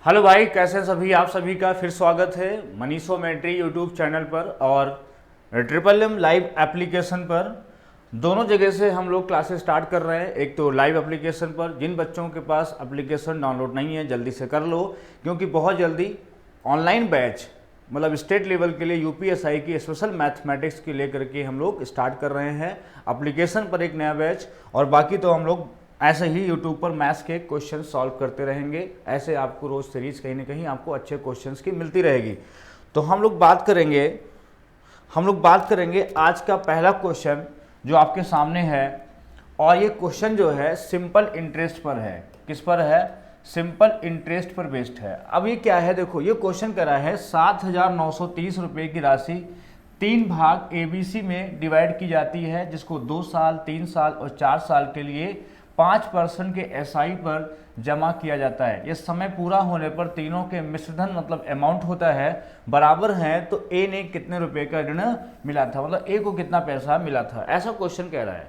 Hello भाई, कैसे हैं सभी। आप सभी का फिर स्वागत है मनीषोमेट्री यूट्यूब चैनल पर और ट्रिपल एम लाइव एप्लीकेशन पर। दोनों जगह से हम लोग क्लासेस स्टार्ट कर रहे हैं। एक तो लाइव एप्लीकेशन पर, जिन बच्चों के पास एप्लीकेशन डाउनलोड नहीं है जल्दी से कर लो, क्योंकि बहुत जल्दी ऑनलाइन बैच मतलब स्टेट लेवल के लिए यूपीएसआई की स्पेशल मैथमेटिक्स के लेकर के हम लोग स्टार्ट कर रहे हैं एप्लीकेशन पर एक नया बैच। और बाकी तो हम लोग ऐसे ही यूट्यूब पर मैथ्स के क्वेश्चन सॉल्व करते रहेंगे। ऐसे आपको रोज सीरीज कहीं ना कहीं आपको अच्छे क्वेश्चंस की मिलती रहेगी। तो हम लोग बात करेंगे आज का पहला क्वेश्चन जो आपके सामने है। और ये क्वेश्चन जो है सिंपल इंटरेस्ट पर है। किस पर है? सिंपल इंटरेस्ट पर बेस्ड है। अब ये क्या है, देखो ये क्वेश्चन करा है 7,930 रुपये की राशि 3 भाग एबीसी में डिवाइड की जाती है, जिसको 2 साल, 3 साल और 4 साल के लिए 5% के एसआई पर जमा किया जाता है। ये समय पूरा होने पर तीनों के मिश्रधन मतलब अमाउंट होता है बराबर हैं, तो ए ने कितने रुपए का ऋण मिला था, मतलब ए को कितना पैसा मिला था, ऐसा क्वेश्चन कह रहा है।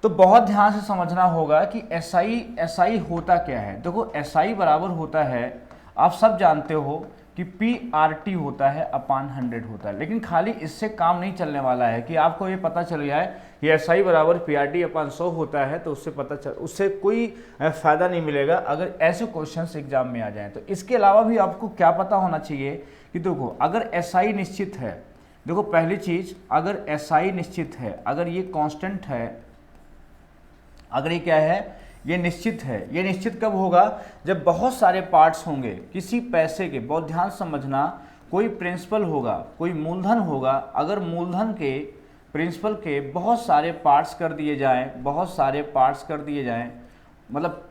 तो बहुत ध्यान से समझना होगा कि एसआई होता क्या है। देखो एसआई बराबर होता है, आप सब जानते हो कि पीआरटी होता है अपान 100 होता है। लेकिन खाली इससे काम नहीं चलने वाला है कि आपको ये पता चल जाए कि एसआई बराबर पीआरटी अपान 100 होता है, तो उससे कोई फायदा नहीं मिलेगा अगर ऐसे क्वेश्चंस एग्जाम में आ जाएं। तो इसके अलावा भी आपको क्या पता होना चाहिए कि देखो अगर एसआई निश्चित है, देखो पहली चीज अगर एसआई निश्चित है, अगर ये कांस्टेंट है, अगर ये क्या है, ये निश्चित है। ये निश्चित कब होगा? जब बहुत सारे पार्ट्स होंगे किसी पैसे के। बहुत ध्यान समझना, कोई प्रिंसिपल होगा, कोई मूलधन होगा। अगर मूलधन के प्रिंसिपल के बहुत सारे पार्ट्स कर दिए जाएं, बहुत सारे पार्ट्स कर दिए जाएं, मतलब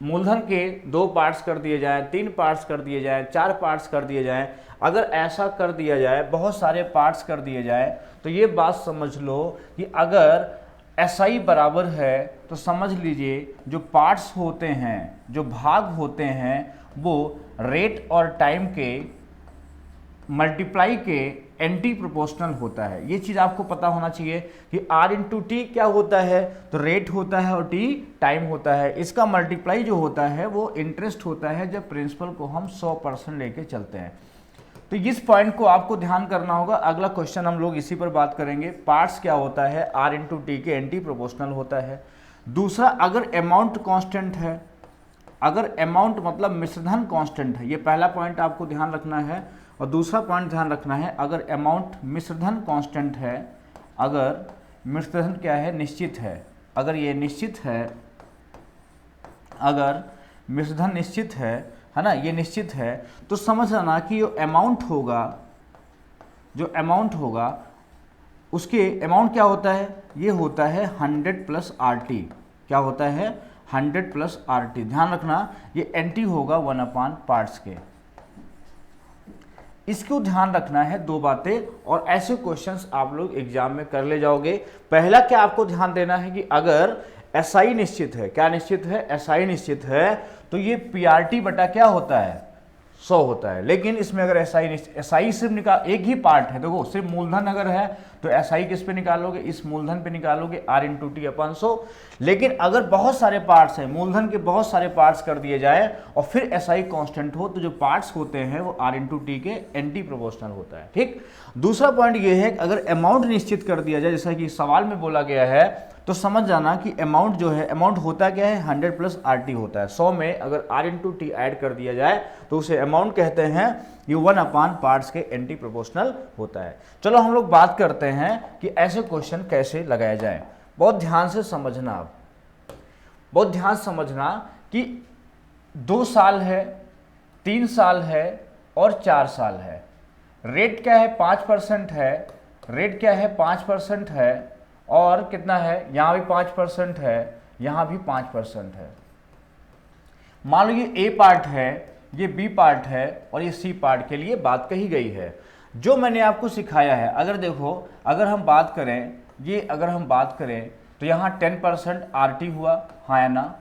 मूलधन के 2 पार्ट्स कर दिए जाएं, 3 पार्ट्स कर दिए जाएं, 4 पार्ट्स कर दिए जाएं, अगर ऐसा कर दिया जाए, बहुत सारे पार्ट्स कर दिए जाएं, तो ये बात समझ लो कि अगर एसआई बराबर है तो समझ लीजिए जो पार्ट्स होते हैं, जो भाग होते हैं, वो रेट और टाइम के मल्टीप्लाई के एंटी प्रोपोर्शनल होता है। ये चीज़ आपको पता होना चाहिए कि आर इंटू टी क्या होता है, तो रेट होता है और टी टाइम होता है। इसका मल्टीप्लाई जो होता है वो इंटरेस्ट होता है, जब प्रिंसिपल को हम 100% लेके चलते हैं। तो इस पॉइंट को आपको ध्यान करना होगा। अगला क्वेश्चन हम लोग इसी पर बात करेंगे। पार्ट्स क्या होता है? आर इंटू टी के एंटी प्रोपोर्शनल होता है। दूसरा, अगर अमाउंट कांस्टेंट है, अगर अमाउंट मतलब मिश्रधन कांस्टेंट है, ये पहला पॉइंट आपको ध्यान रखना है। और दूसरा पॉइंट ध्यान रखना है, अगर अमाउंट मिश्रधन कांस्टेंट है, अगर मिश्रधन क्या है, निश्चित है, अगर ये निश्चित है, अगर मिश्रधन निश्चित है ना, ये निश्चित है, तो समझ लेना कि जो अमाउंट होगा, जो अमाउंट होगा उसके अमाउंट क्या होता है, ये होता है 100 प्लस आर टी। क्या होता है? 100 प्लस आर टी। ध्यान रखना ये एंटी होगा 1 अपान पार्ट्स के। इसको ध्यान रखना है, 2 बातें, और ऐसे क्वेश्चंस आप लोग एग्जाम में कर ले जाओगे। पहला क्या आपको ध्यान देना है कि अगर एसआई निश्चित है, क्या निश्चित है, एसआई निश्चित है, तो ये पीआरटी बटा क्या होता है, 100 होता है। लेकिन इसमें अगर एसआई सिर्फ निकाल, एक ही पार्ट है, देखो सिर्फ मूलधन अगर है तो एसआई किस पे निकालोगे, इस मूलधन पे निकालोगे, आर इंटू टी अपान 100। लेकिन अगर बहुत सारे पार्ट्स हैं, मूलधन के बहुत सारे पार्ट्स कर दिए जाए और फिर एसआई कांस्टेंट हो, तो जो पार्ट्स होते हैं वो आर इंटू टी के एंटी प्रोपोर्शनल होता है। ठीक। दूसरा पॉइंट ये है कि अगर अमाउंट निश्चित कर दिया जाए, जैसा कि सवाल में बोला गया है, तो समझ जाना कि अमाउंट जो है, अमाउंट होता क्या है, 100 प्लस आर टी होता है। 100 में अगर आर इंटू टी ऐड कर दिया जाए तो उसे अमाउंट कहते हैं। ये 1 अपान पार्ट्स के एंटी प्रोपोर्शनल होता है। चलो हम लोग बात करते हैं कि ऐसे क्वेश्चन कैसे लगाए जाए। बहुत ध्यान से समझना, आप बहुत ध्यान समझना कि 2 साल है, 3 साल है और 4 साल है। रेट क्या है, 5% है। रेट क्या है, 5% है। और कितना है, यहां भी 5% है, यहां भी 5% है। मान लो ये ए पार्ट है, ये बी पार्ट है और ये सी पार्ट के लिए बात कही गई है। जो मैंने आपको सिखाया है, अगर देखो, अगर हम बात करें, ये अगर हम बात करें तो यहाँ 10% आर टी हुआ, हाँ या ना,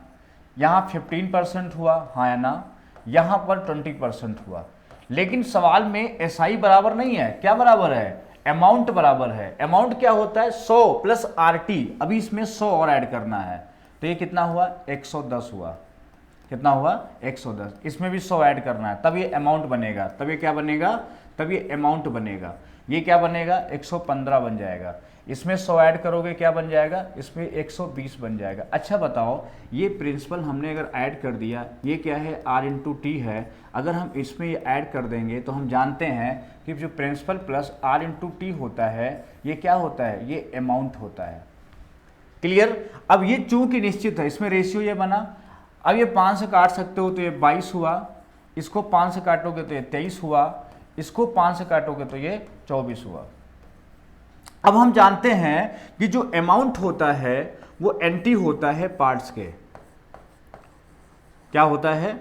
यहाँ 15% हुआ, हाँ या ना, यहाँ पर 20% हुआ। लेकिन सवाल में एसआई बराबर नहीं है, क्या बराबर है, अमाउंट बराबर है। अमाउंट क्या होता है, 100 प्लस आर टी। अभी इसमें 100 और ऐड करना है, तो ये कितना हुआ, 110 हुआ। कितना हुआ 110, इसमें भी 100 ऐड करना है, तब ये अमाउंट बनेगा, तब ये क्या बनेगा, तब ये अमाउंट बनेगा। ये क्या बनेगा 115 बन जाएगा, इसमें 100 ऐड करोगे क्या बन जाएगा, इसमें 120 बन जाएगा। अच्छा बताओ, ये प्रिंसिपल हमने अगर ऐड कर दिया, ये क्या है R इंटू टी है, अगर हम इसमें ये ऐड कर देंगे तो हम जानते हैं कि जो principal plus R into T होता है ये क्या होता है, ये अमाउंट होता है। क्लियर। अब ये चूंकि निश्चित है, इसमें रेशियो ये बना, अब ये 5 से काट सकते हो तो ये 22 हुआ, इसको 5 से काटोगे तो ये 23 हुआ, इसको 5 से काटोगे तो ये 24 हुआ। अब हम जानते हैं कि जो अमाउंट होता है वो एंटी होता है पार्ट्स के, क्या होता है,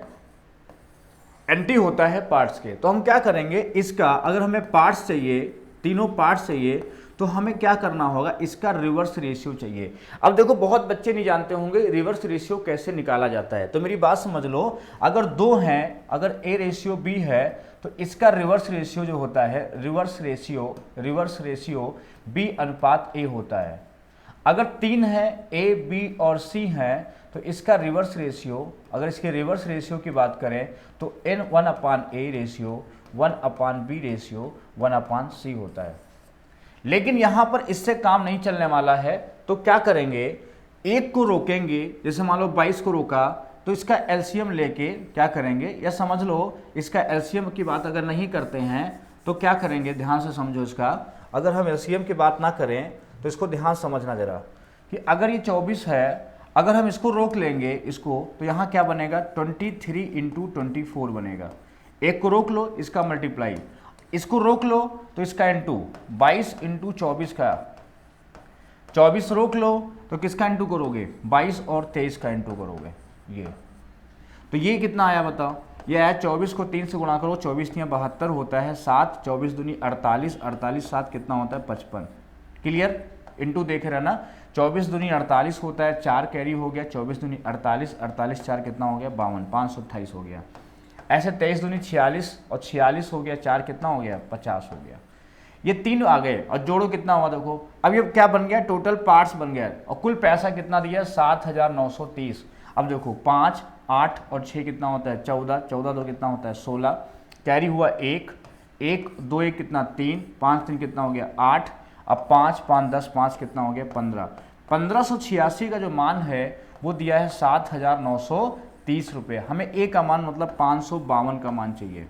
एंटी होता है पार्ट्स के। तो हम क्या करेंगे, इसका अगर हमें पार्ट्स चाहिए, तीनों पार्ट्स चाहिए, तो हमें क्या करना होगा, इसका रिवर्स रेशियो चाहिए। अब देखो बहुत बच्चे नहीं जानते होंगे रिवर्स रेशियो कैसे निकाला जाता है, तो मेरी बात समझ लो, अगर दो हैं, अगर ए रेशियो बी है तो इसका रिवर्स रेशियो जो होता है, रिवर्स रेशियो बी अनुपात ए होता है। अगर तीन है, ए बी और सी है, तो इसका रिवर्स रेशियो, अगर इसके रिवर्स रेशियो की बात करें तो n 1/a ratio 1/b ratio 1/c होता है। लेकिन यहां पर इससे काम नहीं चलने वाला है, तो क्या करेंगे, एक को रोकेंगे, जैसे मान लो 22 को रोका तो इसका एलसीएम लेके क्या करेंगे, या समझ लो इसका एलसीएम की बात अगर नहीं करते हैं तो क्या करेंगे, ध्यान से समझो इसका, अगर हम एलसीएम की बात ना करें तो इसको ध्यान समझना जरा, कि अगर ये 24 है, अगर हम इसको रोक लेंगे इसको, तो यहाँ क्या बनेगा 23 इंटू 24 बनेगा। एक को रोक लो, इसका मल्टीप्लाई, इसको रोक लो तो इसका इंटू 22 इंटू 24 का, 24 रोक लो तो किसका इंटू करोगे, 22 और 23 का इंटू करोगे। ये तो ये कितना आया बताओ, ये आया 24 को 3 से गुणा करो, 24 3 72 होता है 7, 24 दूनी 48, 48 7 कितना होता है 55। क्लियर, इंटू देखे रहना, 24 दूनी 48 होता है, 4 कैरी हो गया, 24 दूनी 48, 48 4 कितना हो गया 52, 528 हो गया। ऐसे 23 दूनी 46 और 46 हो गया, 4 कितना हो गया 50 हो गया। ये तीन आ गए और जोड़ो कितना हुआ देखो, अब ये क्या बन गया, टोटल पार्ट्स बन गया और कुल पैसा कितना दिया 7930। अब देखो 5 8 और 6 कितना होता है 14, 14 2 कितना होता है 16, कैरी हुआ 1 1 2 1 कितना 3, 5 3 कितना हो गया 8, अब 5 5 10 5 कितना हो गया 15। 1586 का जो मान है वो दिया है 7930 रुपये। हमें ए का मान मतलब 552 का मान चाहिए,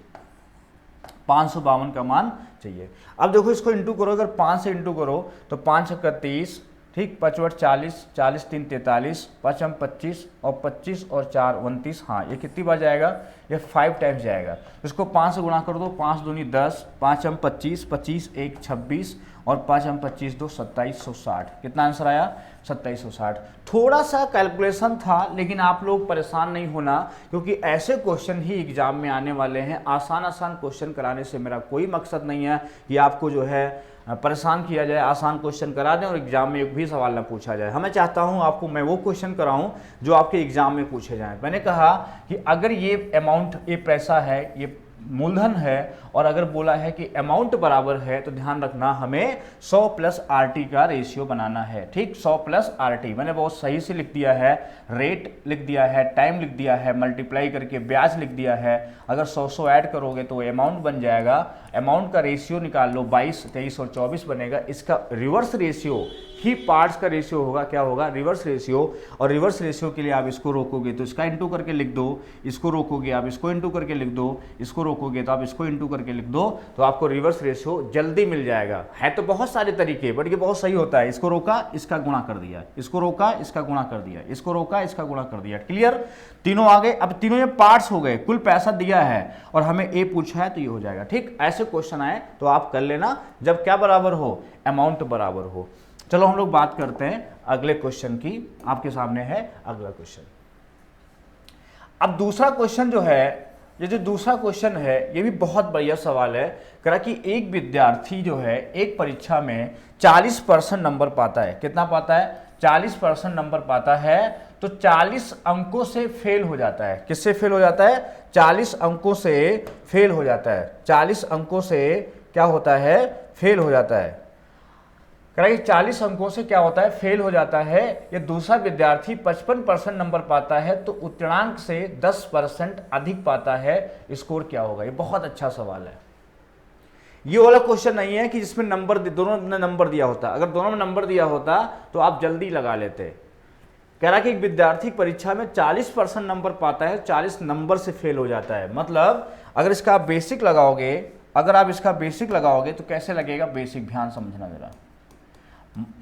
552 का मान चाहिए। अब देखो इसको इंटू करो, अगर 5 से इंटू करो तो 5 का 30, ठीक, 5 8 40, 40 3 43, 5 हम 25 और 25 और 4 29, हाँ ये कितनी बार जाएगा, ये 5 टाइम्स जाएगा। इसको 5 से गुणा कर दो, 5 दूनी 10, 5 हम 25, 25 1 26 और 5 हम 25 2 2760। कितना आंसर आया 2760। थोड़ा सा कैलकुलेशन था, लेकिन आप लोग परेशान नहीं होना, क्योंकि ऐसे क्वेश्चन ही एग्जाम में आने वाले हैं। आसान आसान क्वेश्चन कराने से मेरा कोई मकसद नहीं है कि आपको जो है परेशान किया जाए, आसान क्वेश्चन करा दें और एग्जाम में एक भी सवाल ना पूछा जाए। हमें चाहता हूं आपको मैं वो क्वेश्चन कराऊं जो आपके एग्जाम में पूछे जाएं। मैंने कहा कि अगर ये अमाउंट, ये पैसा है, ये मूलधन है, और अगर बोला है कि अमाउंट बराबर है, तो ध्यान रखना हमें 100 प्लस आरटी का रेशियो बनाना है। ठीक, 100 प्लस आरटी मैंने बहुत सही से लिख दिया है, रेट लिख दिया है, टाइम लिख दिया है, मल्टीप्लाई करके ब्याज लिख दिया है। अगर 100 ऐड करोगे तो अमाउंट बन जाएगा। अमाउंट का रेशियो निकाल लो, 22 23 और 24 बनेगा। इसका रिवर्स रेशियो ही पार्ट्स का रेशियो होगा, क्या होगा रिवर्स रेशियो। और रिवर्स रेशियो के लिए आप इसको रोकोगे तो इसका इंटू करके लिख दो, इसको रोकोगे आप इसको इंटू करके लिख दो, इसको रोकोगे तो आप इसको इंटू करके लिख दो, तो आपको रिवर्स रेशियो जल्दी मिल जाएगा। है तो बहुत सारे तरीके, बट ये बहुत सही होता है। इसको रोका, इसका गुणा कर दिया, इसको रोका, इसका गुणा कर दिया, इसको रोका, इसका गुणा कर दिया। क्लियर, तीनों आ गए। अब तीनों ये पार्ट्स हो गए, कुल पैसा दिया है और हमें ए पूछा है तो ये हो जाएगा। ठीक, ऐसे क्वेश्चन आए तो आप कर लेना जब क्या बराबर हो, अमाउंट बराबर हो। चलो हम लोग बात करते हैं अगले क्वेश्चन की। आपके सामने है अगला क्वेश्चन। अब दूसरा क्वेश्चन जो है, ये जो दूसरा क्वेश्चन है ये भी बहुत बढ़िया सवाल है। कह रहा कि एक विद्यार्थी जो है एक परीक्षा में 40% नंबर पाता है। कितना पाता है 40% नंबर पाता है, तो 40 अंकों से फेल हो जाता है। किससे फेल हो जाता है 40 अंकों से फेल हो जाता है। 40 अंकों से क्या होता है फेल हो जाता है। कह रहा है कि 40 अंकों से क्या होता है, फेल हो जाता है। ये दूसरा विद्यार्थी 55% नंबर पाता है तो उत्तीर्णांक से 10% अधिक पाता है, स्कोर क्या होगा। ये बहुत अच्छा सवाल है। ये वाला क्वेश्चन नहीं है कि जिसमें नंबर दोनों ने नंबर दिया होता। अगर दोनों में नंबर दिया होता तो आप जल्दी लगा लेते। कह रहा कि एक विद्यार्थी परीक्षा में 40% नंबर पाता है, 40 नंबर से फेल हो जाता है। मतलब अगर इसका आप बेसिक लगाओगे, अगर आप इसका बेसिक लगाओगे तो कैसे लगेगा, बेसिक ध्यान समझना जरा।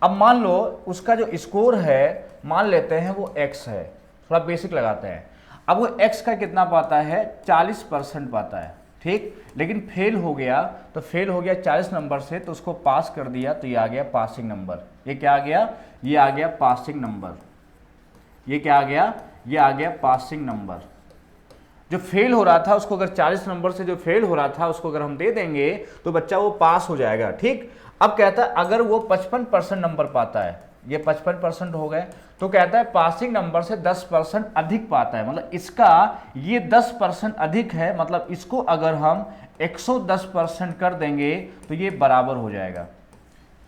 अब मान लो उसका जो स्कोर है, मान लेते हैं वो x है, थोड़ा बेसिक लगाते हैं। अब वो x का कितना पाता है, 40% पाता है, ठीक। लेकिन फेल हो गया, तो फेल हो गया 40 नंबर से, तो उसको पास कर दिया, तो ये आ गया पासिंग नंबर। ये क्या आ गया, ये आ गया पासिंग नंबर। ये क्या आ गया, ये आ गया पासिंग नंबर। जो फेल हो रहा था उसको अगर 40 नंबर से जो फेल हो रहा था उसको अगर हम दे देंगे तो बच्चा वो पास हो जाएगा, ठीक। अब कहता है अगर वो 55% नंबर पाता है, ये 55% हो गए, तो कहता है पासिंग नंबर से 10% अधिक पाता है। मतलब इसका ये 10% अधिक है, मतलब इसको अगर हम 110% कर देंगे तो ये बराबर हो जाएगा।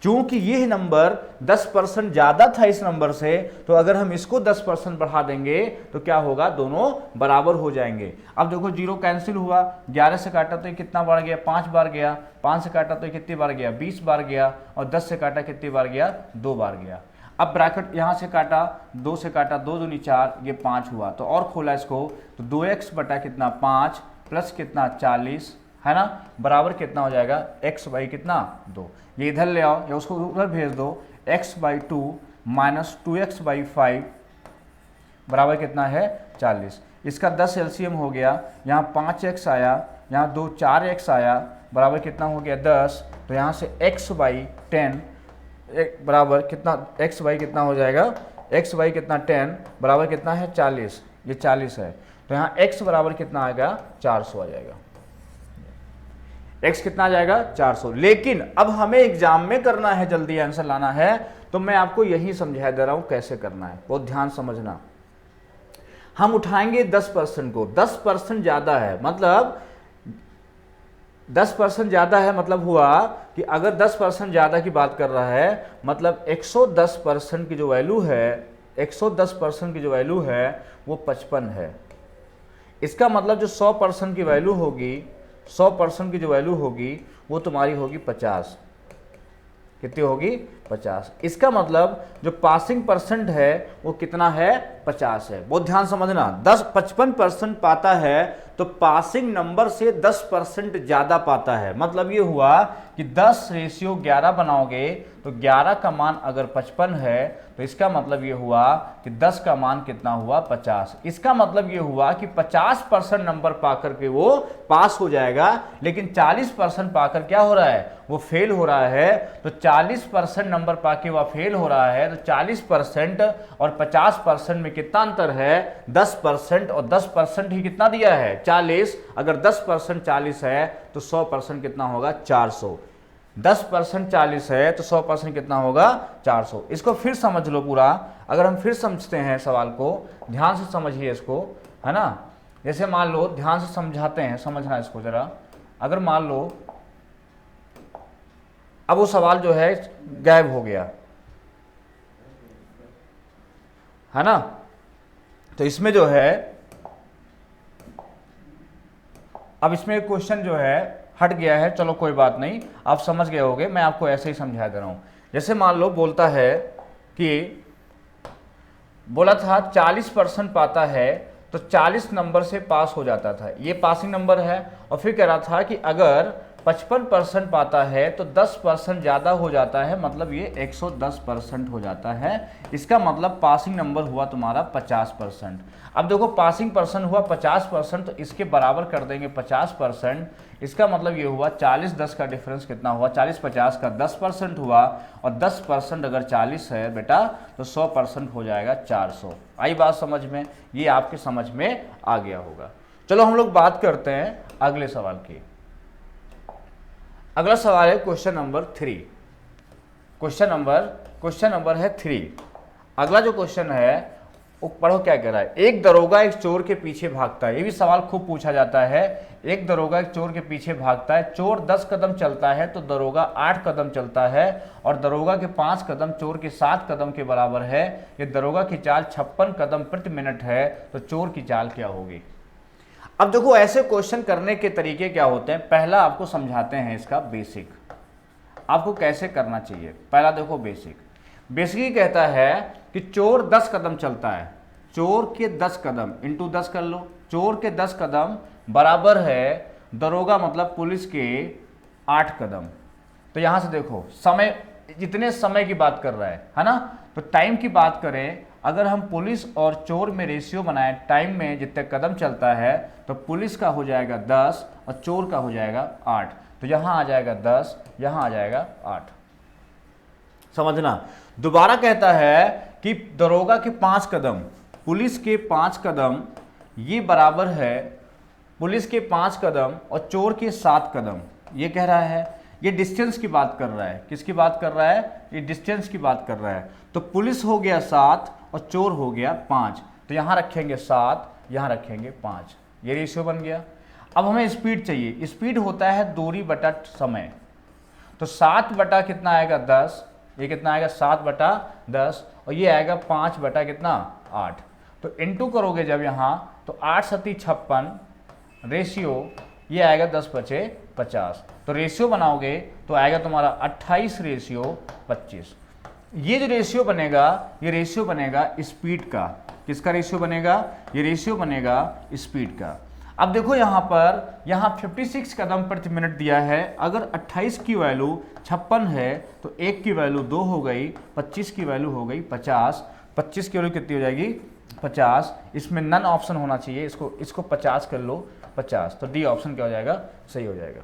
क्योंकि ये नंबर 10% ज्यादा था इस नंबर से, तो अगर हम इसको 10% बढ़ा देंगे तो क्या होगा, दोनों बराबर हो जाएंगे। अब देखो जीरो कैंसिल हुआ, 11 से काटा तो ये कितना बार गया, 5 बार गया, 5 से काटा तो ये कितनी बार गया, 20 बार गया, और 10 से काटा कितनी बार गया, 2 बार गया। अब ब्रैकेट यहां से काटा, 2 से काटा, 2 दूनी 4, ये 5 हुआ, तो और खोला इसको, तो 2x बटा कितना 5 प्लस कितना 40 है ना, बराबर कितना हो जाएगा, x बाई कितना 2। ये इधर ले आओ या उसको उधर भेज दो, x/2 माइनस 2x बाई 5 बराबर कितना है 40। इसका 10 एलसीएम हो गया, यहाँ 5x आया, यहाँ 2 4x आया, बराबर कितना हो गया 10। तो यहाँ से x/10 बराबर कितना, x बाई कितना हो जाएगा, x बाई कितना 10 बराबर कितना है 40, ये 40 है। तो यहाँ x बराबर कितना आएगा, 400 आ जाएगा। x कितना आ जाएगा, 400। लेकिन अब हमें एग्जाम में करना है, जल्दी आंसर लाना है, तो मैं आपको यही समझा दे रहा हूं कैसे करना है, बहुत ध्यान समझना। हम उठाएंगे 10% को, 10% ज्यादा है, मतलब 10% ज्यादा है, मतलब हुआ कि अगर 10% ज्यादा की बात कर रहा है, मतलब 110% की जो वैल्यू है, 110% की जो वैल्यू है वो 55 है। इसका मतलब जो 100% की वैल्यू होगी, 100% की जो वैल्यू होगी वो तुम्हारी होगी 50। कितनी होगी, 50। इसका मतलब जो पासिंग परसेंट है वो कितना है, 50 है। बहुत ध्यान समझना, 55% पाता है तो पासिंग नंबर से 10% ज्यादा पाता है। मतलब ये हुआ कि 10:11 बनाओगे तो 11 का मान अगर 55 है तो इसका मतलब ये हुआ कि 10 का मान कितना हुआ, 50। इसका मतलब ये हुआ कि 50% नंबर पाकर के वो पास हो जाएगा, लेकिन 40% पाकर क्या हो रहा है, वो फेल हो रहा है। तो 40% नंबर पाके वह फेल हो रहा है, तो 40% और 50% में कितना अंतर है, 10%, और 10% ही कितना दिया है, 40। अगर 10% 40 है तो 100% कितना होगा, 400। 10% 40 है तो 100% कितना होगा, 400। इसको फिर समझ लो पूरा। अगर हम फिर समझते हैं सवाल को, ध्यान से समझिए इसको, है ना। जैसे मान लो, ध्यान से समझाते हैं, समझना इसको जरा। अगर मान लो अब वो सवाल जो है गायब हो गया, है ना, तो इसमें जो है, अब इसमें क्वेश्चन जो है हट गया है, चलो कोई बात नहीं, आप समझ गए होगे, मैं आपको ऐसे ही समझा दे रहा हूं। जैसे मान लो बोलता है कि बोला था 40% पाता है तो 40 नंबर से पास हो जाता था, ये पासिंग नंबर है। और फिर कह रहा था कि अगर 55% पाता है तो 10% ज़्यादा हो जाता है, मतलब ये 110% हो जाता है। इसका मतलब पासिंग नंबर हुआ तुम्हारा 50%। अब देखो पासिंग पर्सन हुआ 50%, तो इसके बराबर कर देंगे 50%। इसका मतलब ये हुआ 40-10 का डिफरेंस कितना हुआ, 40-50 का 10% हुआ, और 10% अगर 40 है बेटा तो 100% हो जाएगा 400। आई बात समझ में, ये आपके समझ में आ गया होगा। चलो हम लोग बात करते हैं अगले सवाल की। अगला सवाल है क्वेश्चन नंबर 3। क्वेश्चन नंबर है 3। अगला जो क्वेश्चन है पढ़ो क्या कह रहा है। एक दरोगा एक चोर के पीछे भागता है, ये भी सवाल खूब पूछा जाता है। एक दरोगा एक चोर के पीछे भागता है, चोर 10 कदम चलता है तो दरोगा 8 कदम चलता है, और दरोगा के 5 कदम चोर के 7 कदम के बराबर है। ये दरोगा की चाल 56 कदम प्रति मिनट है, तो चोर की चाल क्या होगी। अब देखो ऐसे क्वेश्चन करने के तरीके क्या होते हैं। पहला आपको समझाते हैं इसका बेसिक, आपको कैसे करना चाहिए। पहला देखो बेसिक कहता है कि चोर 10 कदम चलता है, चोर के 10 कदम इंटू 10 कर लो, चोर के 10 कदम बराबर है दरोगा मतलब पुलिस के 8 कदम। तो यहां से देखो समय, जितने समय की बात कर रहा है ना, तो टाइम की बात करें, अगर हम पुलिस और चोर में रेशियो बनाए टाइम में जितने कदम चलता है, तो पुलिस का हो जाएगा 10 और चोर का हो जाएगा 8। तो यहां आ जाएगा 10, यहां आ जाएगा 8। समझना। दोबारा कहता है कि दरोगा के 5 कदम, पुलिस के 5 कदम, ये बराबर है पुलिस के 5 कदम और चोर के 7 कदम। ये कह रहा है, ये डिस्टेंस की बात कर रहा है। किसकी बात कर रहा है, ये डिस्टेंस की बात कर रहा है। तो पुलिस हो गया 7 और चोर हो गया 5, तो यहां रखेंगे 7, यहां रखेंगे 5, ये रेशियो बन गया। अब हमें स्पीड चाहिए, स्पीड होता है दूरी बटा समय। तो 7 बटा कितना आएगा 10, ये कितना आएगा 7 बटा 10, और ये आएगा 5 बटा कितना 8। तो इंटू करोगे जब यहाँ, तो 8 सती 56 रेशियो, ये आएगा 10 बचे 50। तो रेशियो बनाओगे तो आएगा तुम्हारा 28 रेशियो 25। ये जो रेशियो बनेगा, ये रेशियो बनेगा स्पीड का। किसका रेशियो बनेगा, ये रेशियो बनेगा स्पीड का। अब देखो यहाँ पर, यहाँ 56 कदम प्रति मिनट दिया है। अगर 28 की वैल्यू 56 है तो 1 की वैल्यू 2 हो गई, 25 की वैल्यू हो गई 50। 25 की वैल्यू कितनी हो जाएगी 50। इसमें नन ऑप्शन होना चाहिए, इसको 50 कर लो 50, तो डी ऑप्शन क्या हो जाएगा, सही हो जाएगा।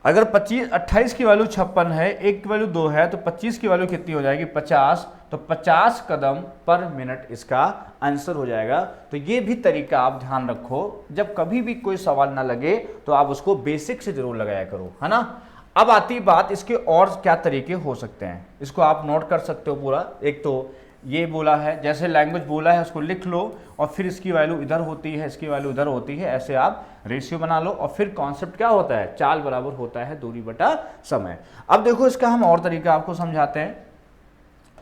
अगर 28 की वैल्यू 56 है, 1 की वैल्यू 2 है, तो 25 की वैल्यू कितनी हो जाएगी 50, तो 50 कदम पर मिनट इसका आंसर हो जाएगा। तो ये भी तरीका आप ध्यान रखो, जब कभी भी कोई सवाल ना लगे तो आप उसको बेसिक से जरूर लगाया करो, है ना। अब आती बात इसके और क्या तरीके हो सकते हैं, इसको आप नोट कर सकते हो पूरा। एक तो ये बोला है, जैसे लैंग्वेज बोला है उसको लिख लो, और फिर इसकी वैल्यू इधर होती है, इसकी वैल्यू इधर होती है, ऐसे आप रेशियो बना लो। और फिर कॉन्सेप्ट क्या होता है, चाल बराबर होता है दूरी बटा समय। अब देखो इसका हम और तरीका आपको समझाते हैं।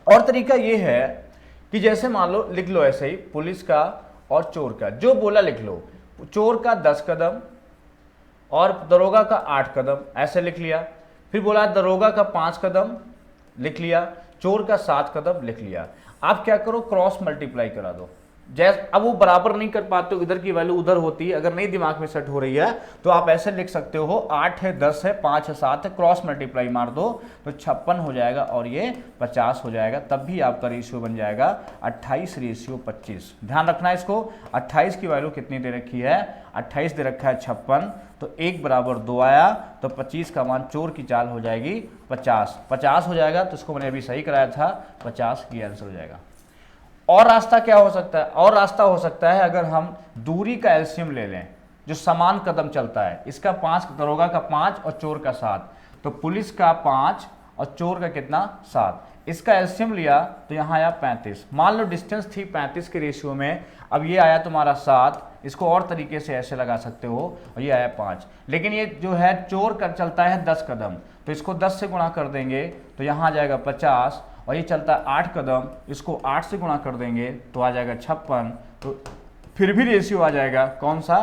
और तरीका ये है कि जैसे मान लो, लिख लो ऐसे ही, पुलिस का और चोर का जो बोला लिख लो। चोर का 10 कदम और दरोगा का 8 कदम, ऐसे लिख लिया। फिर बोला दरोगा का 5 कदम लिख लिया, चोर का 7 कदम लिख लिया। आप क्या करो, क्रॉस मल्टीप्लाई करा दो। जैसे अब वो बराबर नहीं कर पाते हो, इधर की वैल्यू उधर होती है, अगर नहीं दिमाग में सेट हो रही है तो आप ऐसे लिख सकते हो, 8 है, 10 है, 5 है, 7 है, क्रॉस मल्टीप्लाई मार दो तो 56 हो जाएगा और ये 50 हो जाएगा। तब भी आपका रेशियो बन जाएगा 28 रेशियो 25। ध्यान रखना इसको, 28 की वैल्यू कितनी दे रखी है, 28 दे रखा है 56, तो 1 बराबर 2 आया, तो 25 का मान चोर की चाल हो जाएगी 50 हो जाएगा। तो इसको मैंने अभी सही कराया था, 50 की आंसर हो जाएगा। और रास्ता क्या हो सकता है, और रास्ता हो सकता है अगर हम दूरी का एलसीएम ले लें, जो समान कदम चलता है, इसका 5, दरोगा का 5 और चोर का 7, तो पुलिस का 5 और चोर का कितना 7, इसका एलसीएम लिया तो यहाँ आया 35। मान लो डिस्टेंस थी 35 के रेशियो में, अब ये आया तुम्हारा 7, इसको और तरीके से ऐसे लगा सकते हो, और ये आया 5। लेकिन ये जो है चोर का चलता है 10 कदम, तो इसको 10 से गुणा कर देंगे तो यहाँ आ जाएगा 50, और ये चलता है 8 कदम, इसको 8 से गुणा कर देंगे तो आ जाएगा 56। तो फिर भी रेशियो आ जाएगा कौन सा,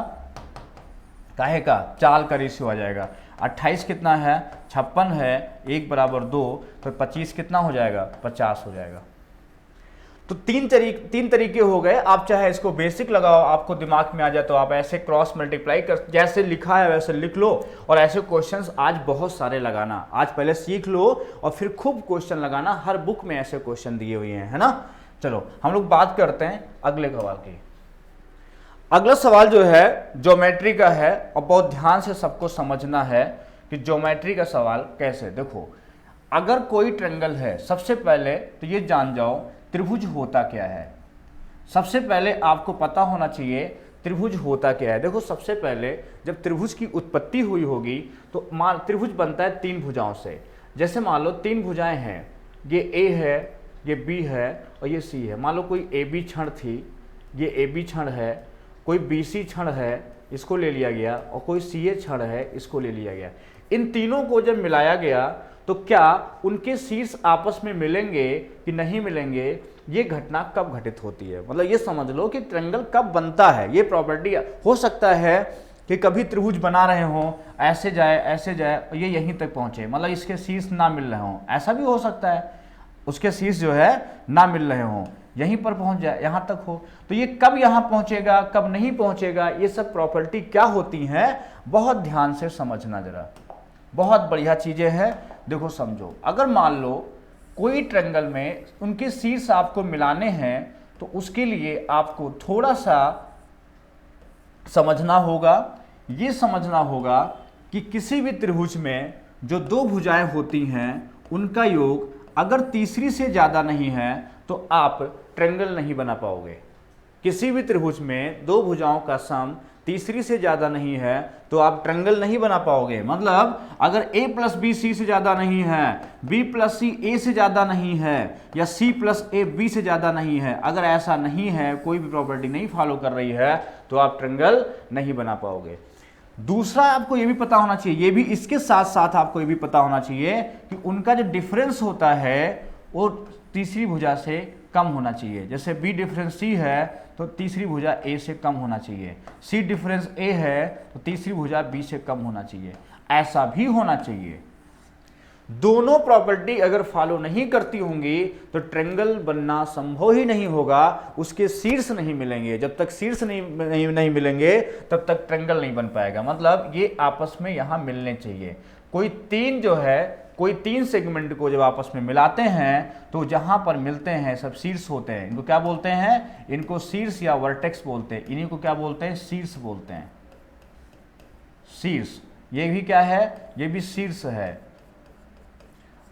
काहे का, चाल का रेशियो आ जाएगा। 28 कितना है, 56 है, 1 बराबर 2, तो 25 कितना हो जाएगा, 50 हो जाएगा। तो तीन तरीके हो गए। आप चाहे इसको बेसिक लगाओ, आपको दिमाग में आ जाए तो आप ऐसे क्रॉस मल्टीप्लाई कर, जैसे लिखा है वैसे लिख लो, और ऐसे क्वेश्चंस आज बहुत सारे लगाना। आज पहले सीख लो और फिर खूब क्वेश्चन लगाना, हर बुक में ऐसे क्वेश्चन दिए हुए हैं, है ना। चलो हम लोग बात करते हैं अगले सवाल की। अगला सवाल जो है ज्योमेट्री का है, और बहुत ध्यान से सबको समझना है कि ज्योमेट्री का सवाल कैसे। देखो अगर कोई ट्रायंगल है, सबसे पहले तो ये जान जाओ त्रिभुज होता क्या है। सबसे पहले आपको पता होना चाहिए त्रिभुज होता क्या है। देखो सबसे पहले जब त्रिभुज की उत्पत्ति हुई होगी तो त्रिभुज बनता है 3 भुजाओं से। जैसे मान लो 3 भुजाएं हैं, ये ए है, ये बी है और ये सी है। मान लो कोई ए बी क्षण थी, ये ए बी क्षण है, कोई बी सी क्षण है, इसको ले लिया गया, और कोई सी ए क्षण है, इसको ले लिया गया। इन तीनों को जब मिलाया गया तो क्या उनके शीर्ष आपस में मिलेंगे कि नहीं मिलेंगे, ये घटना कब घटित होती है। मतलब ये समझ लो कि ट्रायंगल कब बनता है। ये प्रॉपर्टी हो सकता है कि कभी त्रिभुज बना रहे हों, ऐसे जाए और ये यहीं तक पहुंचे, मतलब इसके शीर्ष ना मिल रहे हों, ऐसा भी हो सकता है, उसके शीर्ष जो है ना मिल रहे हों, यहीं पर पहुंच जाए, यहाँ तक हो। तो ये कब यहाँ पहुंचेगा, कब नहीं पहुंचेगा, ये सब प्रॉपर्टी क्या होती हैं, बहुत ध्यान से समझना जरा, बहुत बढ़िया चीजें हैं। देखो समझो, अगर मान लो कोई ट्रायंगल में उनके शीर्ष आपको मिलाने हैं तो उसके लिए आपको थोड़ा सा समझना होगा, ये समझना होगा कि किसी भी त्रिभुज में जो दो भुजाएं होती हैं उनका योग अगर तीसरी से ज़्यादा नहीं है तो आप ट्रायंगल नहीं बना पाओगे। किसी भी त्रिभुज में दो भुजाओं का सम तीसरी से ज़्यादा नहीं है तो आप ट्रायंगल नहीं बना पाओगे। मतलब अगर a प्लस बी सी से ज़्यादा नहीं है, b प्लस सी ए से ज़्यादा नहीं है, या c प्लस ए बी से ज़्यादा नहीं है, अगर ऐसा नहीं है, कोई भी प्रॉपर्टी नहीं फॉलो कर रही है, तो आप ट्रायंगल नहीं बना पाओगे। दूसरा आपको ये भी पता होना चाहिए, ये भी इसके साथ साथ आपको ये भी पता होना चाहिए कि उनका जो डिफरेंस होता है वो तीसरी भुजा से कम होना चाहिए। जैसे b डिफरेंस c है तो तीसरी भुजा a से कम होना चाहिए, c डिफरेंस a है तो तीसरी भुजा b से कम होना चाहिए, ऐसा भी होना चाहिए। दोनों प्रॉपर्टी अगर फॉलो नहीं करती होंगी तो ट्रायंगल बनना संभव ही नहीं होगा, उसके शीर्ष नहीं मिलेंगे। जब तक शीर्ष नहीं मिलेंगे तब तक ट्रायंगल नहीं बन पाएगा। मतलब ये आपस में यहां मिलने चाहिए। कोई तीन सेगमेंट को जब आपस में मिलाते हैं तो जहां पर मिलते हैं सब शीर्ष होते हैं। इनको क्या बोलते हैं, इनको शीर्ष या वर्टेक्स बोलते हैं। इन्हीं को क्या बोलते हैं, शीर्ष बोलते हैं। शीर्ष, ये भी क्या है, ये भी शीर्ष है,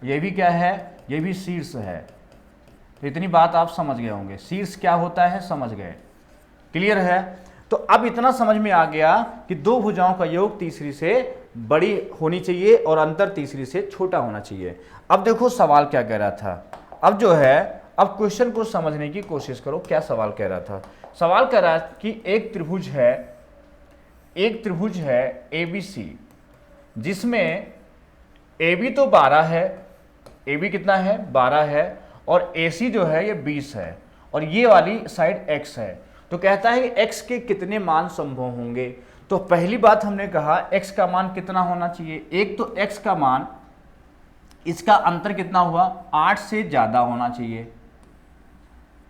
ये भी क्या है, ये भी शीर्ष है। तो इतनी बात आप समझ गए होंगे, शीर्ष क्या होता है समझ गए, क्लियर है। तो अब इतना समझ में आ गया कि दो भुजाओं का योग तीसरी से बड़ी होनी चाहिए और अंतर तीसरी से छोटा होना चाहिए। अब देखो सवाल क्या कह रहा था। अब जो है, अब क्वेश्चन को समझने की कोशिश करो, क्या सवाल कह रहा था। सवाल कह रहा है कि एक त्रिभुज है ABC, जिसमें AB तो 12 है, AB कितना है 12 है, और AC जो है ये 20 है, और ये वाली साइड X है। तो कहता है कि X के कितने मान संभव होंगे। तो पहली बात हमने कहा X का मान कितना होना चाहिए। एक तो X का मान, इसका अंतर कितना हुआ, 8 से ज्यादा होना चाहिए।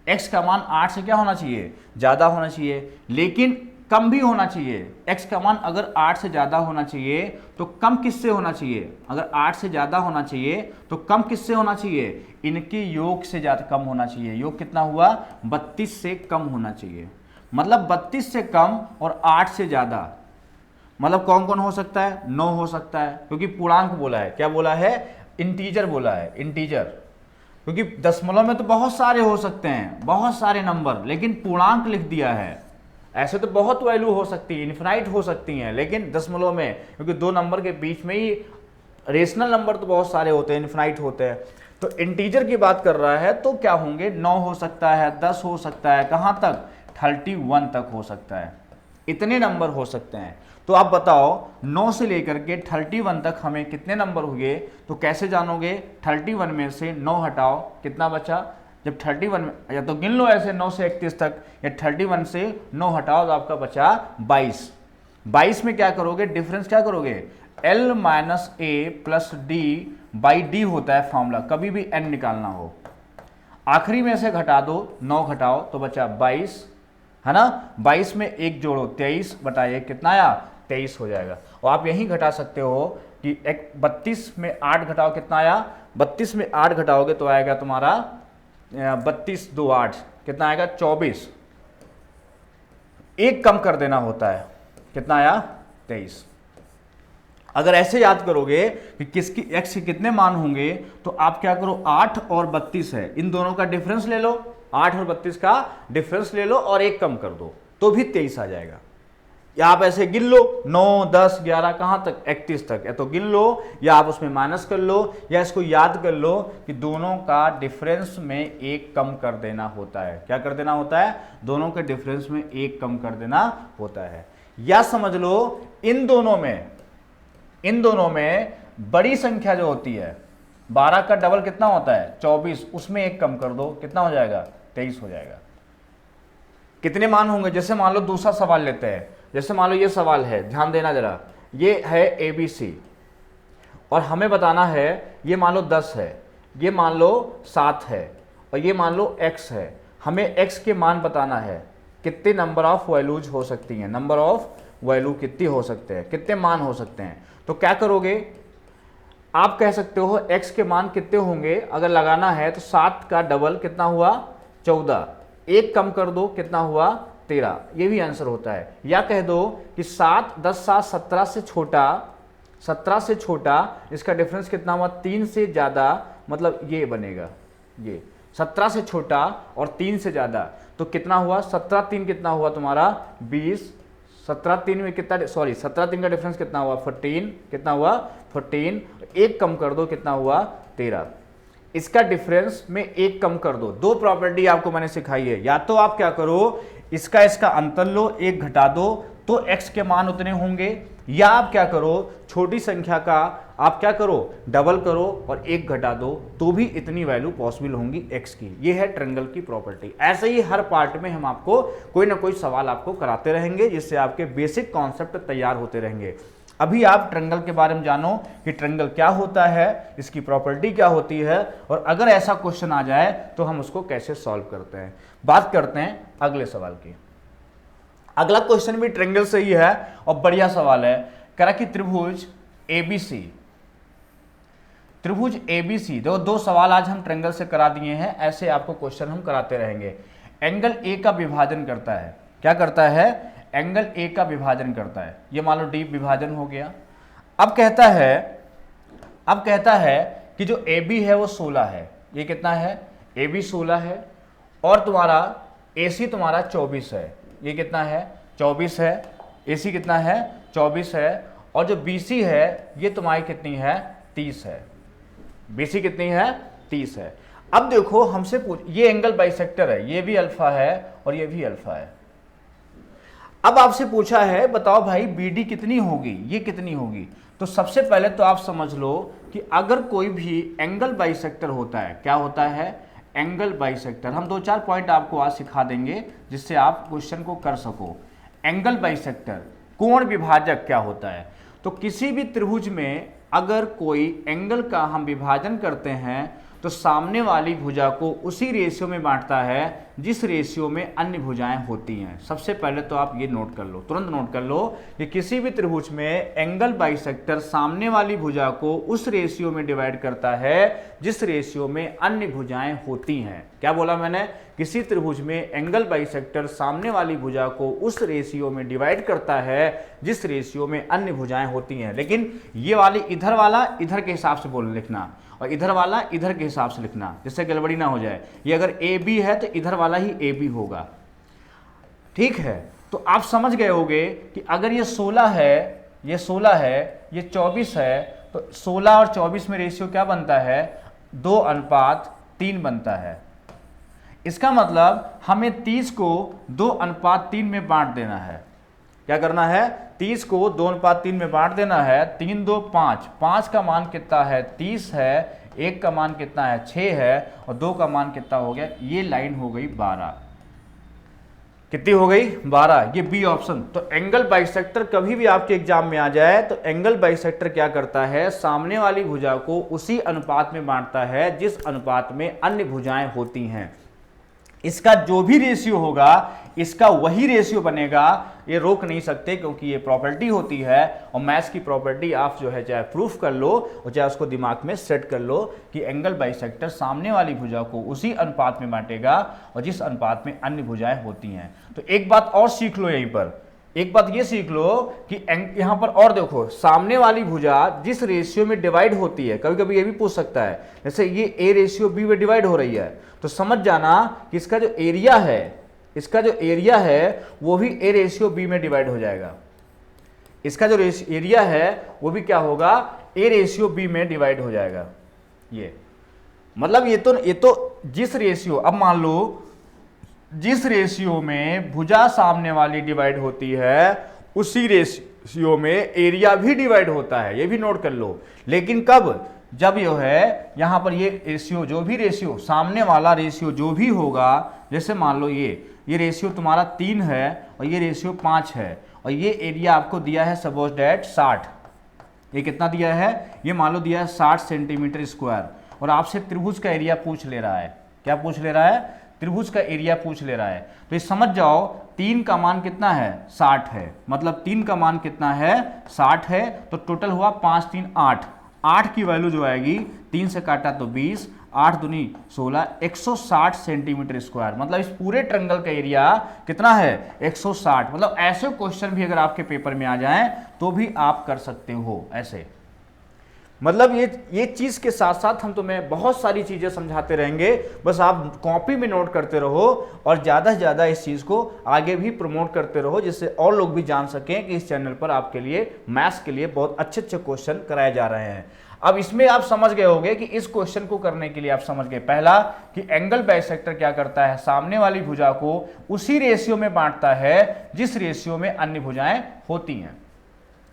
X का मान 8 से क्या होना चाहिए, ज्यादा होना चाहिए, लेकिन कम भी होना चाहिए। X का मान अगर 8 से ज्यादा होना चाहिए तो कम किससे होना चाहिए, अगर 8 से ज्यादा होना चाहिए तो कम किससे होना चाहिए, इनके योग से ज्यादा कम होना चाहिए। योग कितना हुआ, 32 से कम होना चाहिए। मतलब 32 से कम और 8 से ज्यादा, मतलब कौन कौन हो सकता है, 9 हो सकता है, क्योंकि पूर्णांक बोला है। क्या बोला है, इंटीजर बोला है, इंटीजर। क्योंकि दशमलव में तो बहुत सारे हो सकते हैं, बहुत सारे नंबर, लेकिन पूर्णांक लिख दिया है। ऐसे तो बहुत वैल्यू हो सकती है, इन्फिनाइट हो सकती हैं, लेकिन दशमलव में, क्योंकि दो नंबर के बीच में ही रेशनल नंबर तो बहुत सारे होते हैं, इन्फिनाइट होते हैं। तो इंटीजर की बात कर रहा है तो क्या होंगे, 9 हो सकता है, 10 हो सकता है, कहाँ तक, 31 तक हो सकता है। इतने नंबर हो सकते हैं। तो आप बताओ 9 से लेकर के 31 तक हमें कितने नंबर हुए। तो कैसे जानोगे, 31 में से 9 हटाओ, कितना बचा, जब 31 में, या तो गिन लो ऐसे 9 से 31 तक, या 31 से 9 हटाओ तो आपका बचा 22। 22 में क्या करोगे, डिफरेंस क्या करोगे, L minus A plus D by D होता है फॉर्मूला, कभी भी n निकालना हो। आखिरी में से घटा दो, 9 घटाओ तो बचा 22, है ना। 22 में 1 जोड़ो, 23 बटा 1 कितना आया, 23 हो जाएगा। और आप यही घटा सकते हो कि 32 में 8 घटाओ कितना आया, 32 में 8 घटाओगे तो आएगा तुम्हारा 32 2 8 कितना आएगा, 24। एक कम कर देना होता है, कितना आया, 23। अगर ऐसे याद करोगे कि किसकी x के कितने मान होंगे तो आप क्या करो, 8 और 32 है, इन दोनों का डिफरेंस ले लो, 8 और 32 का डिफरेंस ले लो और एक कम कर दो तो भी 23 आ जाएगा। या आप ऐसे गिन लो 9 10 11 कहाँ तक 31 तक, या तो गिन लो या आप उसमें माइनस कर लो या इसको याद कर लो कि दोनों का डिफरेंस में एक कम कर देना होता है। क्या कर देना होता है? दोनों के डिफरेंस में एक कम कर देना होता है। या समझ लो इन दोनों में बड़ी संख्या जो होती है 12 का डबल कितना होता है 24, उसमें एक कम कर दो, कितना हो जाएगा 23 हो जाएगा। कितने मान होंगे? जैसे मान लो दूसरा सवाल लेते हैं, जैसे मान लो ये सवाल है, ध्यान देना जरा, ये है ABC और हमें बताना है, ये मान लो 10 है, ये मान लो 7 है और ये मान लो X है। हमें X के मान बताना है, कितने नंबर ऑफ वैल्यूज हो सकती हैं, नंबर ऑफ वैल्यू कितनी हो सकते हैं, कितने मान हो सकते हैं। तो क्या करोगे, आप कह सकते हो X के मान कितने होंगे, अगर लगाना है तो 7 का डबल कितना हुआ 14, एक कम कर दो कितना हुआ 13, ये भी आंसर होता है। या कह दो कि 7 10 7 17 से छोटा, 17 से छोटा, इसका डिफरेंस कितना हुआ 3 से ज्यादा, मतलब ये बनेगा, ये 17 से छोटा और 3 से ज्यादा, तो कितना हुआ 17 3 कितना हुआ तुम्हारा 20, 17 3 में कितना, सॉरी 17 3 का डिफरेंस कितना हुआ 14, कितना हुआ 14, एक कम कर दो कितना हुआ 13, इसका डिफरेंस में एक कम कर दो। दो प्रॉपर्टी आपको मैंने सिखाई है, या तो आप क्या करो इसका अंतर लो, एक घटा दो तो x के मान उतने होंगे, या आप क्या करो छोटी संख्या का आप क्या करो डबल करो और एक घटा दो तो भी इतनी वैल्यू पॉसिबल होंगी x की। ये है ट्रायंगल की प्रॉपर्टी। ऐसे ही हर पार्ट में हम आपको कोई ना कोई सवाल आपको कराते रहेंगे जिससे आपके बेसिक कॉन्सेप्ट तैयार होते रहेंगे। अभी आप ट्रायंगल के बारे में जानो कि ट्रायंगल क्या होता है, इसकी प्रॉपर्टी क्या होती है, और अगर ऐसा क्वेश्चन आ जाए तो हम उसको कैसे सॉल्व करते हैं। बात करते हैं अगले सवाल की। अगला क्वेश्चन भी ट्रायंगल से ही है और बढ़िया सवाल है। कह रहा कि त्रिभुज ABC, दो सवाल आज हम ट्रायंगल से करा दिए हैं, ऐसे आपको क्वेश्चन हम कराते रहेंगे। एंगल ए का विभाजन करता है, क्या करता है, एंगल ए का विभाजन करता है। ये मान लो डीप विभाजन हो गया। अब कहता है कि जो AB है वो 16 है, ये कितना है AB 16 है, और तुम्हारा AC तुम्हारा 24 है, ये कितना है 24 है, AC कितना है 24 है, और जो BC है ये तुम्हारी कितनी है 30 है, BC कितनी है 30 है। अब देखो हमसे पूछ, ये एंगल बाइसेक्टर है, ये भी अल्फा है और ये भी अल्फा है। अब आपसे पूछा है बताओ भाई BD कितनी होगी, ये कितनी होगी। तो सबसे पहले तो आप समझ लो कि अगर कोई भी एंगल बाइसेक्टर होता है, क्या होता है एंगल बाइसेक्टर, हम 2-4 पॉइंट आपको आज सिखा देंगे जिससे आप क्वेश्चन को कर सको। एंगल बाइसेक्टर कोण विभाजक क्या होता है, तो किसी भी त्रिभुज में अगर कोई एंगल का हम विभाजन करते हैं तो सामने वाली भुजा को उसी रेशियो में बांटता है जिस रेशियो में अन्य भुजाएं होती हैं। सबसे पहले तो आप ये नोट कर लो, तुरंत नोट कर लो कि किसी भी त्रिभुज में एंगल बाइसेक्टर सामने वाली भुजा को उस रेशियो में डिवाइड करता है जिस रेशियो में अन्य भुजाएं होती हैं। क्या बोला मैंने, किसी त्रिभुज में एंगल बाइसेक्टर सामने वाली भुजा को उस रेशियो में डिवाइड करता है जिस रेशियो में अन्य भुजाएं होती हैं। लेकिन ये वाली इधर वाला इधर के हिसाब से बोल लिखना और इधर वाला इधर के हिसाब से लिखना, जिससे गड़बड़ी ना हो जाए। ये अगर AB है तो इधर वाला ही AB होगा, ठीक है। तो आप समझ गए होंगे कि अगर ये 16 है, ये 16 है, ये 24 है, तो 16 और 24 में रेशियो क्या बनता है 2:3 बनता है। इसका मतलब हमें 30 को 2:3 में बांट देना है। क्या करना है, 30 को 2:3 में बांट देना है। 3 2 5, 5 का मान कितना है 30 है, 1 का मान कितना है 6 है और 2 का मान कितना हो गया, ये लाइन हो गई 12। कितनी हो गई 12, ये बी ऑप्शन। तो एंगल बाइसेक्टर कभी भी आपके एग्जाम में आ जाए तो एंगल बाइसेक्टर क्या करता है, सामने वाली भुजा को उसी अनुपात में बांटता है जिस अनुपात में अन्य भुजाएं होती हैं। इसका जो भी रेशियो होगा इसका वही रेशियो बनेगा, ये रोक नहीं सकते क्योंकि ये प्रॉपर्टी होती है। और मैथ्स की प्रॉपर्टी आप जो है चाहे प्रूफ कर लो और चाहे उसको दिमाग में सेट कर लो कि एंगल बाइसेक्टर सामने वाली भुजा को उसी अनुपात में बांटेगा और जिस अनुपात में अन्य भुजाएं होती हैं। तो एक बात और सीख लो, यहीं पर एक बात ये सीख लो कि यहां पर और देखो, सामने वाली भुजा जिस रेशियो में डिवाइड होती है, कभी कभी ये भी पूछ सकता है, जैसे ये A रेशियो B में डिवाइड हो रही है, तो समझ जाना कि इसका जो एरिया है इसका जो एरिया है वो भी ए रेशियो बी में डिवाइड हो जाएगा। इसका जो एरिया है वो भी क्या होगा, ए रेशियो बी में डिवाइड हो जाएगा। ये मतलब ये तो जिस रेशियो, अब मान लो जिस रेशियो में भुजा सामने वाली डिवाइड होती है उसी रेशियो में एरिया भी डिवाइड होता है, ये भी नोट कर लो। लेकिन कब, जब ये है यहां पर ये रेशियो, जो भी रेशियो सामने वाला रेशियो जो भी होगा, जैसे मान लो ये रेशियो तुम्हारा 3 है और ये रेशियो 5 है और ये एरिया आपको दिया है सपोज डेट 60, ये कितना दिया है, ये मान लो दिया है 60 सेंटीमीटर स्क्वायर, और आपसे त्रिभुज का एरिया पूछ ले रहा है। क्या पूछ ले रहा है, त्रिभुज का एरिया पूछ ले रहा है। तो ये समझ जाओ 3 का मान कितना है, 60 है, मतलब 3 का मान कितना है, 60 है। तो टोटल हुआ 5 3 8, 8 की वैल्यू जो आएगी 3 से काटा तो 20, 8 दूनी 16, 160 सेंटीमीटर स्क्वायर। मतलब इस पूरे ट्रायंगल का एरिया कितना है, 160। मतलब ऐसे क्वेश्चन भी अगर आपके पेपर में आ जाएं तो भी आप कर सकते हो ऐसे। मतलब ये चीज के साथ साथ हम तुम्हें बहुत सारी चीजें समझाते रहेंगे, बस आप कॉपी में नोट करते रहो और ज्यादा से ज्यादा इस चीज को आगे भी प्रमोट करते रहो, जिससे और लोग भी जान सकें कि इस चैनल पर आपके लिए मैथ्स के लिए बहुत अच्छे अच्छे क्वेश्चन कराए जा रहे हैं। अब इसमें आप समझ गए होंगे कि इस क्वेश्चन को करने के लिए आप समझ गए पहला कि एंगल बाइसेक्टर क्या करता है, सामने वाली भुजा को उसी रेशियो में बांटता है जिस रेशियो में अन्य भुजाएं होती हैं।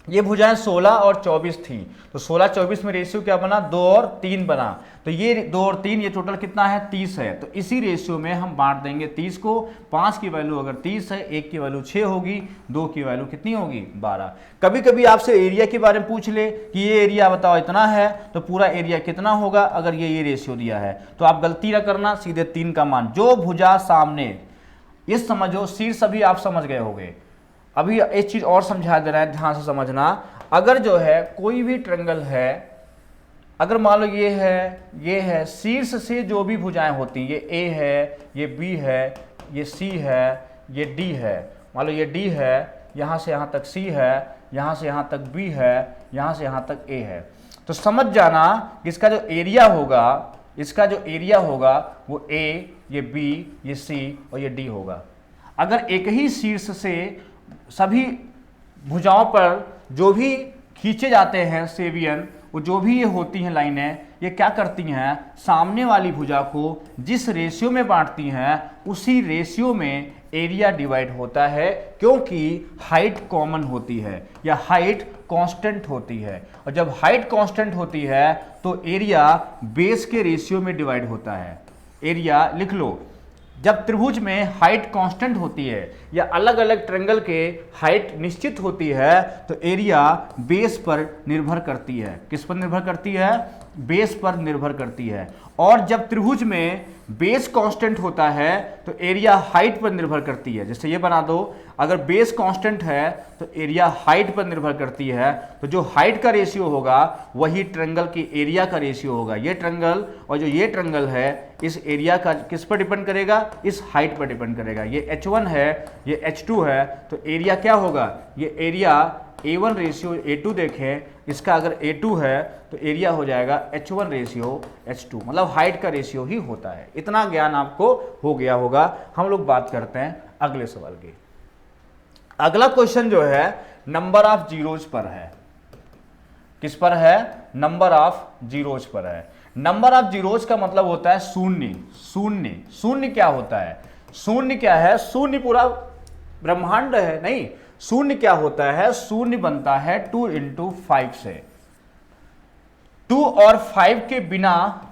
ये भुजाएं 16 और 24 थी, तो 16 24 में रेशियो क्या बना, 2 और 3 बना। तो ये 2 और 3 ये टोटल कितना है, 30 है। तो इसी रेशियो में हम बांट देंगे 30 को। 5 की वैल्यू अगर 30 है, 1 की वैल्यू 6 होगी, 2 की वैल्यू कितनी होगी, 12। कभी कभी आपसे एरिया के बारे में पूछ ले कि ये एरिया बताओ इतना है, तो पूरा एरिया कितना होगा अगर ये रेशियो दिया है। तो आप गलती ना करना, सीधे 3 का मान, जो भुजा सामने, ये समझो शीर्ष अभी आप समझ गए होंगे। अभी एक चीज और समझा दे रहा है, ध्यान से समझना। अगर जो है कोई भी ट्रायंगल है, अगर मान लो ये है, शीर्ष से जो भी भुजाएं होती हैं, ये ए है, ये बी है, ये सी है, ये डी है। मान लो ये डी है, यहां से यहां तक सी है, यहां से यहां तक बी है, यहां से यहां तक ए है। तो समझ जाना कि इसका जो एरिया होगा वो ए, ये बी, ये सी और ये डी होगा। अगर एक ही शीर्ष से सभी भुजाओं पर जो भी खींचे जाते हैं सेवियन, वो जो भी ये होती हैं लाइनें, ये क्या करती हैं, सामने वाली भुजा को जिस रेशियो में बांटती हैं उसी रेशियो में एरिया डिवाइड होता है, क्योंकि हाइट कॉमन होती है या हाइट कांस्टेंट होती है। और जब हाइट कांस्टेंट होती है तो एरिया बेस के रेशियो में डिवाइड होता है। एरिया लिख लो, जब त्रिभुज में हाइट कांस्टेंट होती है या अलग अलग ट्रायंगल के हाइट निश्चित होती है, तो एरिया बेस पर निर्भर करती है। किस पर निर्भर करती है, बेस पर निर्भर करती है। और जब त्रिभुज में बेस कांस्टेंट होता है तो एरिया हाइट पर निर्भर करती है। जैसे ये बना दो, अगर बेस कांस्टेंट है तो एरिया हाइट पर निर्भर करती है। तो जो हाइट का रेशियो होगा वही ट्रायंगल की एरिया का रेशियो होगा। ये ट्रायंगल और जो ये ट्रायंगल है, इस एरिया का किस पर डिपेंड करेगा, इस हाइट पर डिपेंड करेगा। ये H1 है, ये H2 है, तो एरिया क्या होगा, ये एरिया A1 रेशियो A2 देखें, इसका अगर A2 है तो एरिया हो जाएगा H1 रेशियो H2, मतलब हाइट का रेशियो ही होता है। इतना ज्ञान आपको हो गया होगा। हम लोग बात करते हैं अगले सवाल की। अगला क्वेश्चन जो है नंबर ऑफ जीरोज पर है। किस पर है, नंबर ऑफ जीरोज पर है। नंबर ऑफ जीरोज का मतलब होता है शून्य। शून्य, शून्य क्या होता है, शून्य क्या है, शून्य पूरा ब्रह्मांड है, नहीं। शून्य क्या होता है, शून्य बनता है 2 × 5 से। 2 और 5 के बिना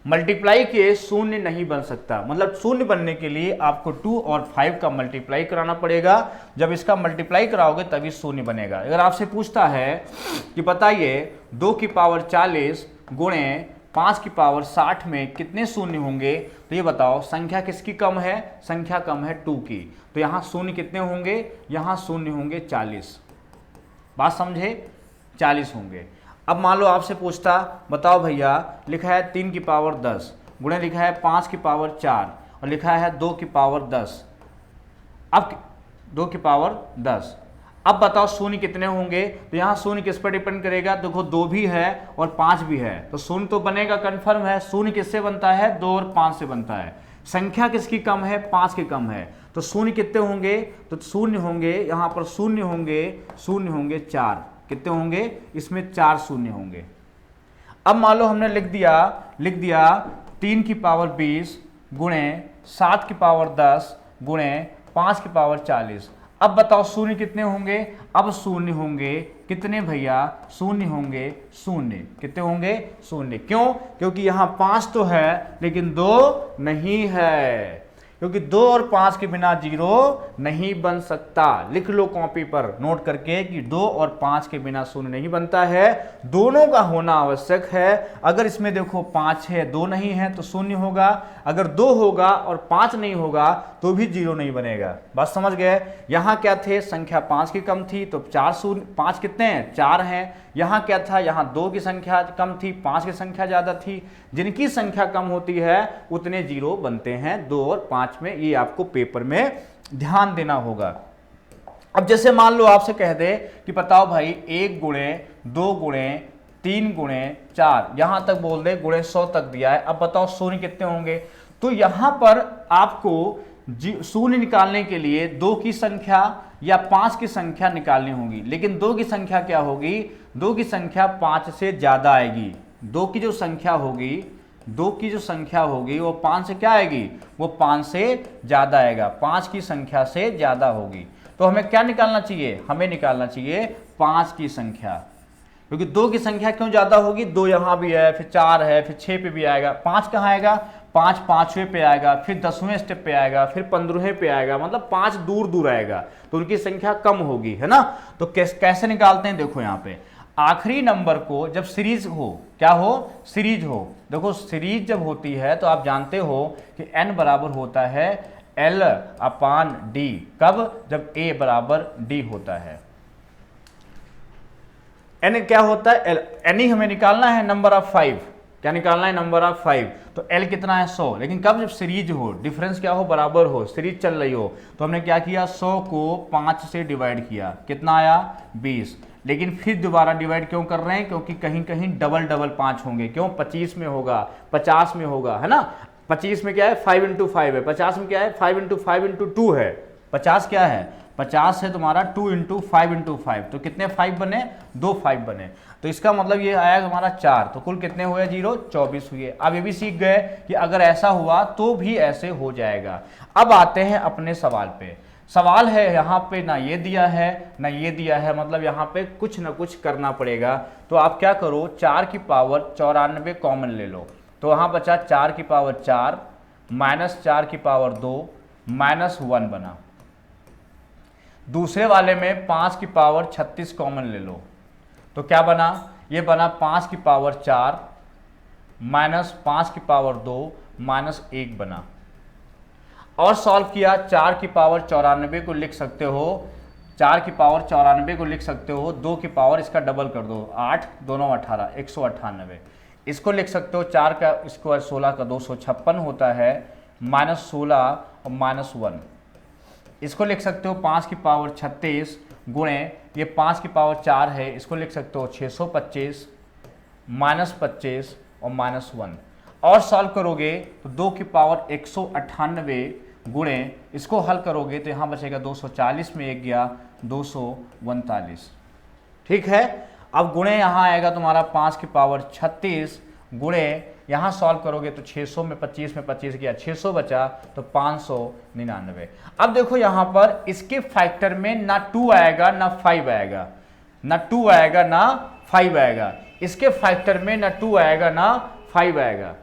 मल्टीप्लाई के शून्य नहीं बन सकता। मतलब शून्य बनने के लिए आपको 2 और 5 का मल्टीप्लाई कराना पड़ेगा। जब इसका मल्टीप्लाई कराओगे तभी शून्य बनेगा। अगर आपसे पूछता है कि बताइए 2 की पावर 40 गुणे 5 की पावर 60 में कितने शून्य होंगे, तो ये बताओ संख्या किसकी कम है, संख्या कम है 2 की। तो यहाँ शून्य कितने होंगे, यहाँ शून्य होंगे 40। बात समझे, 40 होंगे। अब मान लो आपसे पूछता, बताओ भैया लिखा है 3 की पावर 10 गुणे लिखा है 5 की पावर 4 और लिखा है 2 की पावर 10। अब 2 की पावर 10, अब बताओ शून्य कितने होंगे। तो यहाँ शून्य किस पर डिपेंड करेगा, देखो 2 भी है और 5 भी है, तो शून्य तो बनेगा, कंफर्म है। शून्य किससे बनता है, 2 और 5 से बनता है। संख्या किसकी कम है, 5 की कम है, तो शून्य कितने होंगे, तो शून्य होंगे, यहां पर शून्य होंगे 4, कितने होंगे, इसमें 4 शून्य होंगे। अब मान लो हमने लिख दिया 3 की पावर 20 गुणे 7 की पावर 10 गुणे 5 की पावर 40। अब बताओ शून्य कितने होंगे, अब शून्य होंगे कितने भैया, शून्य होंगे शून्य, कितने होंगे शून्य। क्यों, क्योंकि यहां 5 तो है लेकिन 2 नहीं है, क्योंकि 2 और 5 के बिना 0 नहीं बन सकता। लिख लो कॉपी पर नोट करके कि 2 और 5 के बिना शून्य नहीं बनता है, दोनों का होना आवश्यक है। अगर इसमें देखो 5 है 2 नहीं है तो शून्य होगा, अगर 2 होगा और 5 नहीं होगा तो भी 0 नहीं बनेगा। बात समझ गए। यहां क्या थे, संख्या 5 की कम थी तो 4 शून्य, 5 कितने हैं 4 हैं। यहां क्या था, यहां 2 की संख्या कम थी, 5 की संख्या ज्यादा थी। जिनकी संख्या कम होती है उतने 0 बनते हैं 2 और 5 में। ये आपको पेपर में ध्यान देना होगा। अब जैसे मान लो आपसे कह दे कि बताओ भाई 1 गुणे 2 गुणे 3 गुणे 4, यहां तक बोल दे, गुणे 100 तक दिया है। अब बताओ शून्य कितने होंगे, तो यहां पर आपको शून्य निकालने के लिए 2 की संख्या या 5 की संख्या निकालनी होगी, लेकिन 2 की संख्या क्या होगी, 2 की संख्या 5 से ज्यादा आएगी। 2 की जो संख्या होगी वो 5 से क्या आएगी, वो 5 से ज्यादा आएगा, 5 की संख्या से ज्यादा होगी। तो हमें क्या निकालना चाहिए, हमें निकालना चाहिए 5 की संख्या, क्योंकि 2 की संख्या क्यों ज्यादा होगी, 2 यहां भी है, फिर 4 है, फिर 6 पे भी आएगा, 5 कहां आएगा, 5 5वें पे आएगा, फिर 10वें स्टेप पे आएगा, फिर 15वें पे आएगा, मतलब 5 दूर दूर आएगा तो उनकी संख्या कम होगी, है ना। तो कैसे निकालते हैं, देखो यहाँ पे आखिरी नंबर को जब सीरीज हो, क्या हो, सीरीज हो, देखो सीरीज जब होती है तो आप जानते हो कि n बराबर होता है L/D, कब, जब a बराबर d होता है। n क्या होता है, n ही हमें निकालना है, नंबर ऑफ 5, क्या निकालना है, नंबर ऑफ 5, तो l कितना है 100। लेकिन कब, जब सीरीज हो, डिफरेंस क्या हो, बराबर हो, सीरीज चल रही हो, तो हमने क्या किया, 100 को 5 से डिवाइड किया, कितना आया 20। लेकिन फिर दोबारा डिवाइड क्यों कर रहे हैं, क्योंकि कहीं कहीं डबल 5 होंगे, क्यों, 25 में होगा, 50 में होगा, है ना। 25 में क्या है, 5 × 5 है, 50 में क्या है, 5 × 5 × 2 है। 50 क्या है, 50 है तुम्हारा 2 × 5 × 5, तो कितने 5 बने, 2 5 बने, तो इसका मतलब ये आया हमारा 4, तो कुल कितने हुए 0, 24 हुए। अब ये भी सीख गए कि अगर ऐसा हुआ तो भी ऐसे हो जाएगा। अब आते हैं अपने सवाल पे। सवाल है यहाँ पे ना ये दिया है ना ये दिया है, मतलब यहाँ पे कुछ ना कुछ करना पड़ेगा। तो आप क्या करो, 4 की पावर 94 कॉमन ले लो, तो वहाँ बचा 4 की पावर 4 माइनस 4 की पावर 2 माइनस 1 बना। दूसरे वाले में 5 की पावर 36 कॉमन ले लो, तो क्या बना, ये बना 5 की पावर 4 माइनस 5 की पावर 2 माइनस 1 बना। और सॉल्व किया, 4 की पावर 94 को लिख सकते हो, 4 की पावर 94 को लिख सकते हो, 2 की पावर इसका डबल कर दो, 8 दोनों 18, 198। इसको लिख सकते हो, 4 का स्क्वायर 16 का 256 होता है, माइनस 16 और माइनस 1। इसको लिख सकते हो 5 की पावर 36 गुणे, ये 5 की पावर 4 है, इसको लिख सकते हो 625 माइनस 25 और माइनस 1। और सॉल्व करोगे तो 2 की पावर 198 गुणे, इसको हल करोगे तो यहाँ बचेगा 240 में 1 गया 239, ठीक है। अब गुणे यहाँ आएगा तुम्हारा 5 की पावर 36 गुणे, यहाँ सॉल्व करोगे तो 600 में 25 गया 600 बचा, तो 599। अब देखो यहाँ पर इसके फैक्टर में ना 2 आएगा ना 5 आएगा, ना 2 आएगा ना 5 आएगा, इसके फैक्टर में ना 2 आएगा ना 5 आएगा।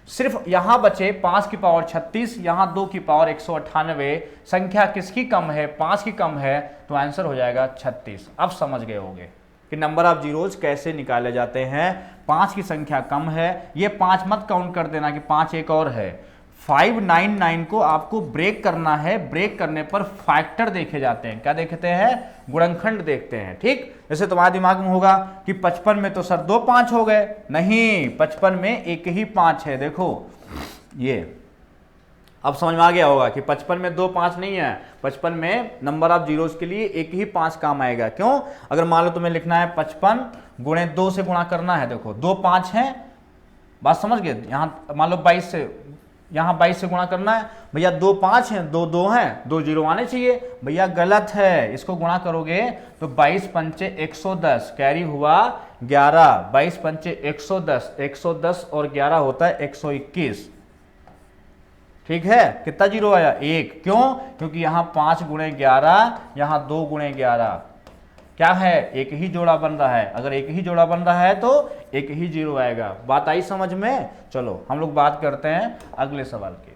सिर्फ यहां बचे 5 की पावर 36, यहां 2 की पावर 198, संख्या किसकी कम है, 5 की कम है, तो आंसर हो जाएगा 36। अब समझ गए होंगे कि नंबर ऑफ जीरोज कैसे निकाले जाते हैं। 5 की संख्या कम है, ये 5 मत काउंट कर देना कि 5 एक और है। 599 को आपको ब्रेक करना है, ब्रेक करने पर फैक्टर देखे जाते हैं, क्या देखते हैं, गुणनखंड देखते हैं, ठीक। जैसे तुम्हारे दिमाग में होगा कि 55 में तो सर 2 5 हो गए, नहीं, 55 में एक ही 5 है, देखो ये अब समझ में आ गया होगा कि 55 में 2 5 नहीं है, 55 में नंबर ऑफ जीरोज के लिए एक ही 5 काम आएगा। क्यों, अगर मान लो तुम्हें लिखना है 55 गुणे 2 से गुणा करना है, देखो 2 5 है, बात समझ गए। यहाँ मान लो 22 से यहाँ 22 से गुणा करना है भैया, 2 5 हैं, 2 2 हैं, 2 जीरो आने चाहिए भैया, गलत है। इसको गुणा करोगे तो 22 पंचे 110, कैरी हुआ 11, 22 पंचे 110, 110 और 11 होता है 121। ठीक है, कितना जीरो आया? 1। क्यों? क्योंकि यहाँ 5 गुणे 11, यहाँ 2 गुणे 11 क्या है? एक ही जोड़ा बन रहा है। अगर एक ही जोड़ा बन रहा है तो एक ही जीरो आएगा। बात आई समझ में? चलो हम लोग बात करते हैं अगले सवाल की।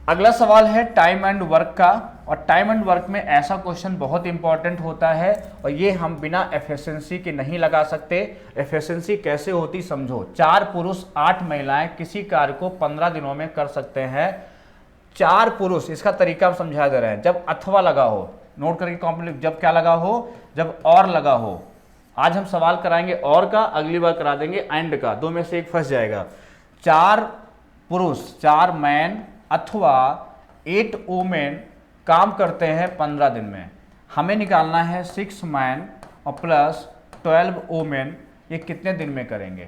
अगला सवाल है टाइम एंड वर्क का, और टाइम एंड वर्क में ऐसा क्वेश्चन बहुत इंपॉर्टेंट होता है, और ये हम बिना एफिशिएंसी के नहीं लगा सकते। एफिशिएंसी कैसे होती समझो। 4 पुरुष 8 महिलाएं किसी कार्य को 15 दिनों में कर सकते हैं। 4 पुरुष, इसका तरीका हम समझा दे रहे हैं। जब अथवा लगा हो, नोट करके कॉम्प्लीट, जब क्या लगा हो? जब और लगा हो। आज हम सवाल कराएंगे और का, अगली बार करा देंगे एंड का, 2 में से एक फंस जाएगा। 4 पुरुष, 4 मैन अथवा 8 वुमेन काम करते हैं 15 दिन में। हमें निकालना है 6 मैन और प्लस 12 वुमेन, ये कितने दिन में करेंगे।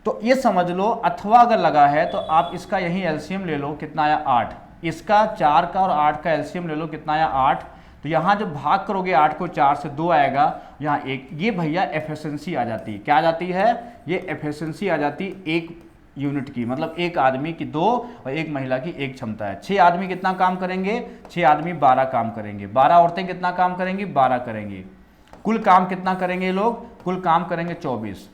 तो ये समझ लो, अथवा अगर लगा है तो आप इसका यही एलसीएम ले लो, कितना आया? 8। इसका 4 का और 8 का एलसीएम ले लो, कितना आया? 8। तो यहाँ जब भाग करोगे 8 को 4 से, 2 आएगा, यहाँ 1। ये भैया एफिशिएंसी आ जाती है। क्या आ जाती है? ये एफिशिएंसी आ जाती है 1 यूनिट की, मतलब एक आदमी की 2 और एक महिला की 1 क्षमता है। 6 आदमी कितना काम करेंगे? 6 आदमी 12 काम करेंगे। 12 औरतें कितना काम करेंगी? 12 करेंगी। कुल काम कितना करेंगे लोग? कुल काम करेंगे 24।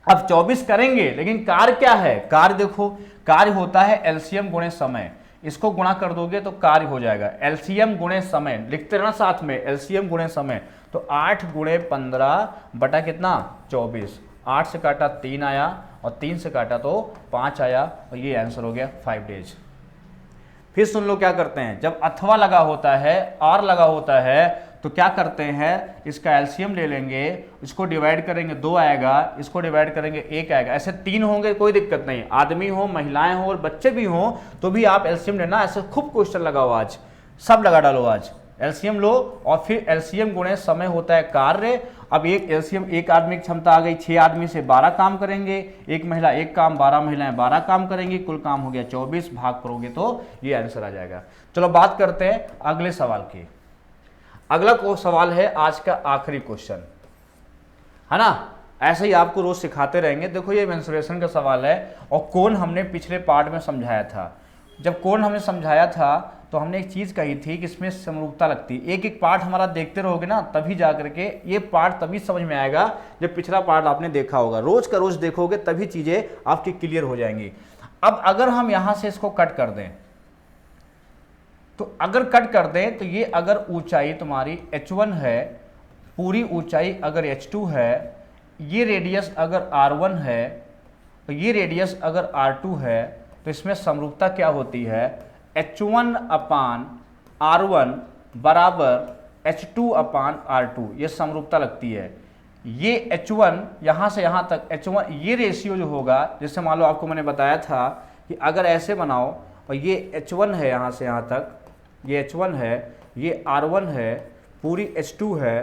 अब 24 करेंगे, लेकिन कार्य क्या है? कार्य देखो, कार्य होता है एलसीएम गुणे समय। इसको गुणा कर दोगे तो कार्य हो जाएगा एलसीएम गुणे समय। लिखते रहना साथ में, एलसीएम गुणे समय। तो 8 गुणे 15 बटा कितना? 24। 8 से काटा 3 आया, और 3 से काटा तो 5 आया, और ये आंसर हो गया 5 डेज। फिर सुन लो क्या करते हैं। जब अथवा लगा होता है, और लगा होता है, तो क्या करते हैं? इसका एलसीएम ले लेंगे, इसको डिवाइड करेंगे, 2 आएगा, इसको डिवाइड करेंगे 1 आएगा। ऐसे 3 होंगे, कोई दिक्कत नहीं। आदमी हो, महिलाएं हो और बच्चे भी हो तो भी आप एलसीएम लेना। ऐसे खूब क्वेश्चन लगाओ, आज सब लगा डालो, आज एलसीएम लो। और फिर एलसीएम गुणे समय होता है कार्य। अब एक एलसीएम, एक आदमी की क्षमता आ गई, 6 आदमी से 12 काम करेंगे, एक महिला 1 काम, 12 महिलाएं 12 काम करेंगी, कुल काम हो गया 24। भाग करोगे तो ये आंसर आ जाएगा। चलो बात करते हैं अगले सवाल की। अगला सवाल है आज का आखिरी क्वेश्चन, है ना। ऐसे ही आपको रोज सिखाते रहेंगे। देखो ये मेंस्ट्रुएशन का सवाल है, और कोण हमने पिछले पार्ट में समझाया था। जब कोण हमने समझाया था तो हमने एक चीज कही थी कि इसमें समरूपता लगती है। एक एक पार्ट हमारा देखते रहोगे ना, तभी जा करके ये पार्ट तभी समझ में आएगा जब पिछला पार्ट आपने देखा होगा। रोज का रोज देखोगे तभी चीजें आपकी क्लियर हो जाएंगी। अब अगर हम यहां से इसको कट कर दें, तो अगर कट कर दें तो ये अगर ऊंचाई तुम्हारी h1 है, पूरी ऊंचाई अगर h2 है, ये रेडियस अगर r1 है, तो ये रेडियस अगर r2 है, तो इसमें समरूपता क्या होती है? h1 अपान r1 बराबर h2 अपान r2, ये समरूपता लगती है। ये h1 यहाँ से यहाँ तक h1, ये रेशियो जो होगा, जैसे मान लो आपको मैंने बताया था कि अगर ऐसे बनाओ, और ये h1 है यहाँ से यहाँ तक, ये h1 है, ये r1 है, पूरी h2 है,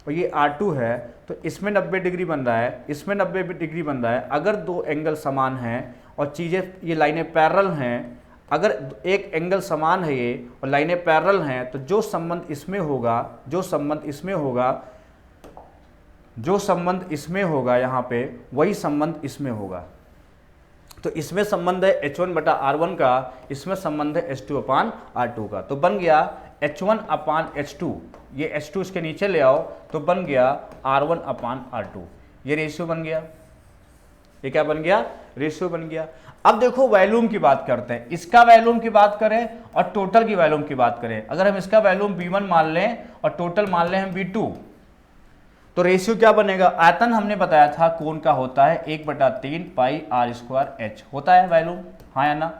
और ये r2 है, तो इसमें 90 डिग्री बन रहा है, इसमें 90 डिग्री बन रहा है। अगर 2 एंगल समान हैं और चीज़ें, ये लाइनें पैरेलल हैं, अगर एक एंगल समान है ये और लाइनें पैरेलल हैं, तो जो संबंध इसमें होगा, जो संबंध इसमें होगा, जो संबंध इसमें होगा यहाँ पे, वही संबंध इसमें होगा। तो इसमें संबंध है h1 बटा r1 का, इसमें संबंध है h2 अपान r2 का। तो बन गया h1 अपान h2, ये h2 इसके नीचे ले आओ, तो बन गया r1 अपान r2। ये रेशियो बन गया। ये क्या बन गया? रेशियो बन गया। अब देखो वॉल्यूम की बात करते हैं। इसका वॉल्यूम की बात करें और टोटल की वॉल्यूम की बात करें। अगर हम इसका वॉल्यूम v1 मान लें और टोटल मान लें हम v2, तो रेशियो क्या बनेगा? आयतन हमने बताया था कोण का होता है 1/3 पाई r स्क्वायर h होता है वॉल्यूम, हाँ या ना।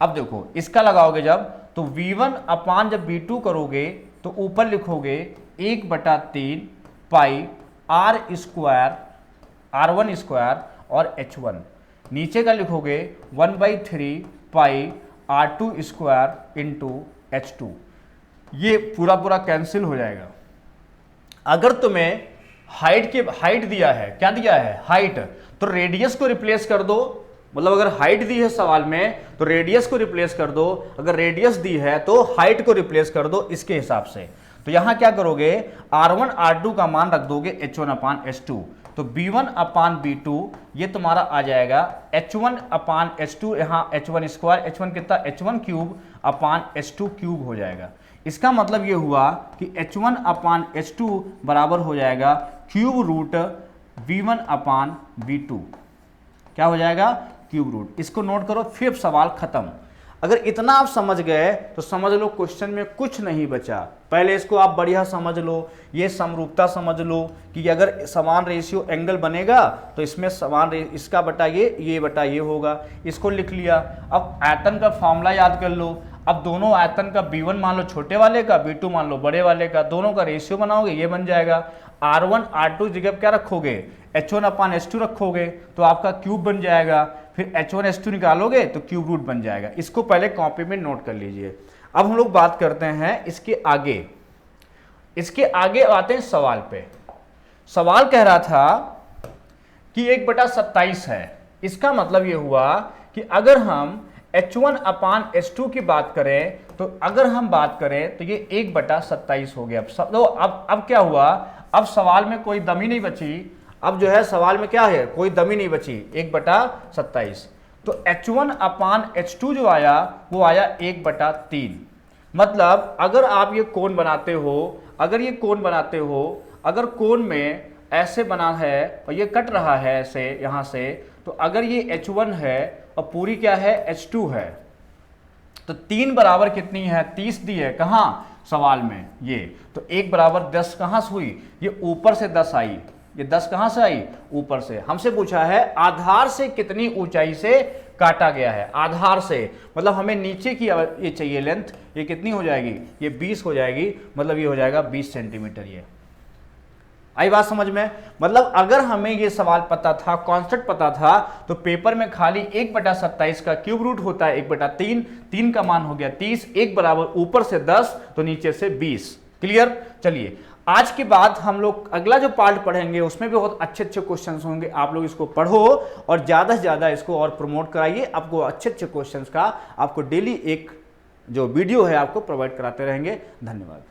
अब देखो इसका लगाओगे जब, तो v1 अपान जब v2 करोगे तो ऊपर लिखोगे 1/3 पाई r स्क्वायर, r1 स्क्वायर और h1, नीचे का लिखोगे 1/3 पाई r2 स्क्वायर इंटू h2। ये पूरा पूरा कैंसिल हो जाएगा। अगर तुम्हें हाइट दिया है, क्या दिया है? हाइट, तो रेडियस को रिप्लेस कर दो, मतलब अगर हाइट दी है सवाल में तो रेडियस को रिप्लेस कर दो, अगर रेडियस दी है तो हाइट को रिप्लेस कर दो इसके हिसाब से। तो यहां क्या करोगे, R1 R2 का मान रख दोगे H1/H2, तो B1 अपान B2 ये तुम्हारा आ जाएगा H1/H2, यहाँ H1 स्क्वायर, H1 कितना, H1 क्यूब अपान H2 क्यूब हो जाएगा। इसका मतलब ये हुआ कि H1/H2 बराबर हो जाएगा क्यूब रूट V1/V2, क्या हो जाएगा, क्यूब रूट। इसको नोट करो, फिर सवाल खत्म। अगर इतना आप समझ गए तो समझ लो क्वेश्चन में कुछ नहीं बचा। पहले इसको आप बढ़िया समझ लो, ये समरूपता समझ लो कि अगर समान रेशियो एंगल बनेगा तो इसमें समान इसका बटा ये बटा ये होगा, इसको लिख लिया। अब आयतन का फॉर्मूला याद कर लो। अब दोनों आयतन का B1 मान लो छोटे वाले का, B2 मान लो बड़े वाले का, दोनों का रेशियो बनाओगे, ये बन जाएगा। R1 R2 जगह क्या रखोगे, H1/H2 रखोगे तो आपका क्यूब बन जाएगा। फिर H1 H2 निकालोगे तो क्यूब रूट बन जाएगा। इसको पहले कॉपी में नोट कर लीजिए। अब हम लोग बात करते हैं इसके आगे। इसके आगे आते हैं सवाल पे। सवाल कह रहा था कि 1/27 है। इसका मतलब ये हुआ कि अगर हम H1/H2 की बात करें तो अगर हम बात करें तो ये 1/27 हो गया। तो अब क्या हुआ, अब सवाल में कोई दमी नहीं बची। अब जो है सवाल में क्या है, कोई दमी नहीं बची, 1/27। तो H1/H2 जो आया वो आया 1/3। मतलब अगर आप ये कोण बनाते हो, अगर ये कोण बनाते हो, अगर कोण में ऐसे बना है और ये कट रहा है ऐसे यहां से, तो अगर ये H1 है और पूरी क्या है H2 है, तो 3 बराबर कितनी है, 30 दी है कहां सवाल में ये। तो 1 बराबर 10 कहां से हुई, ये ऊपर से 10 आई, ये 10 कहां से आई, ऊपर से। हमसे पूछा है आधार से कितनी ऊंचाई से काटा गया है, आधार से मतलब हमें नीचे की ये चाहिए लेंथ, ये कितनी हो जाएगी, ये 20 हो जाएगी, मतलब ये हो जाएगा 20 सेंटीमीटर। ये आई बात समझ में। मतलब अगर हमें ये सवाल पता था, कॉन्सेप्ट पता था, तो पेपर में खाली 1/27 का क्यूब रूट होता है 1/3, 3 का मान हो गया 30, 1 बराबर ऊपर से 10 तो नीचे से 20। क्लियर। चलिए आज के बाद हम लोग अगला जो पार्ट पढ़ेंगे उसमें भी बहुत अच्छे अच्छे क्वेश्चंस होंगे। आप लोग इसको पढ़ो और ज़्यादा से ज़्यादा इसको और प्रमोट कराइए। आपको अच्छे अच्छे क्वेश्चंस का आपको डेली एक जो वीडियो है आपको प्रोवाइड कराते रहेंगे। धन्यवाद।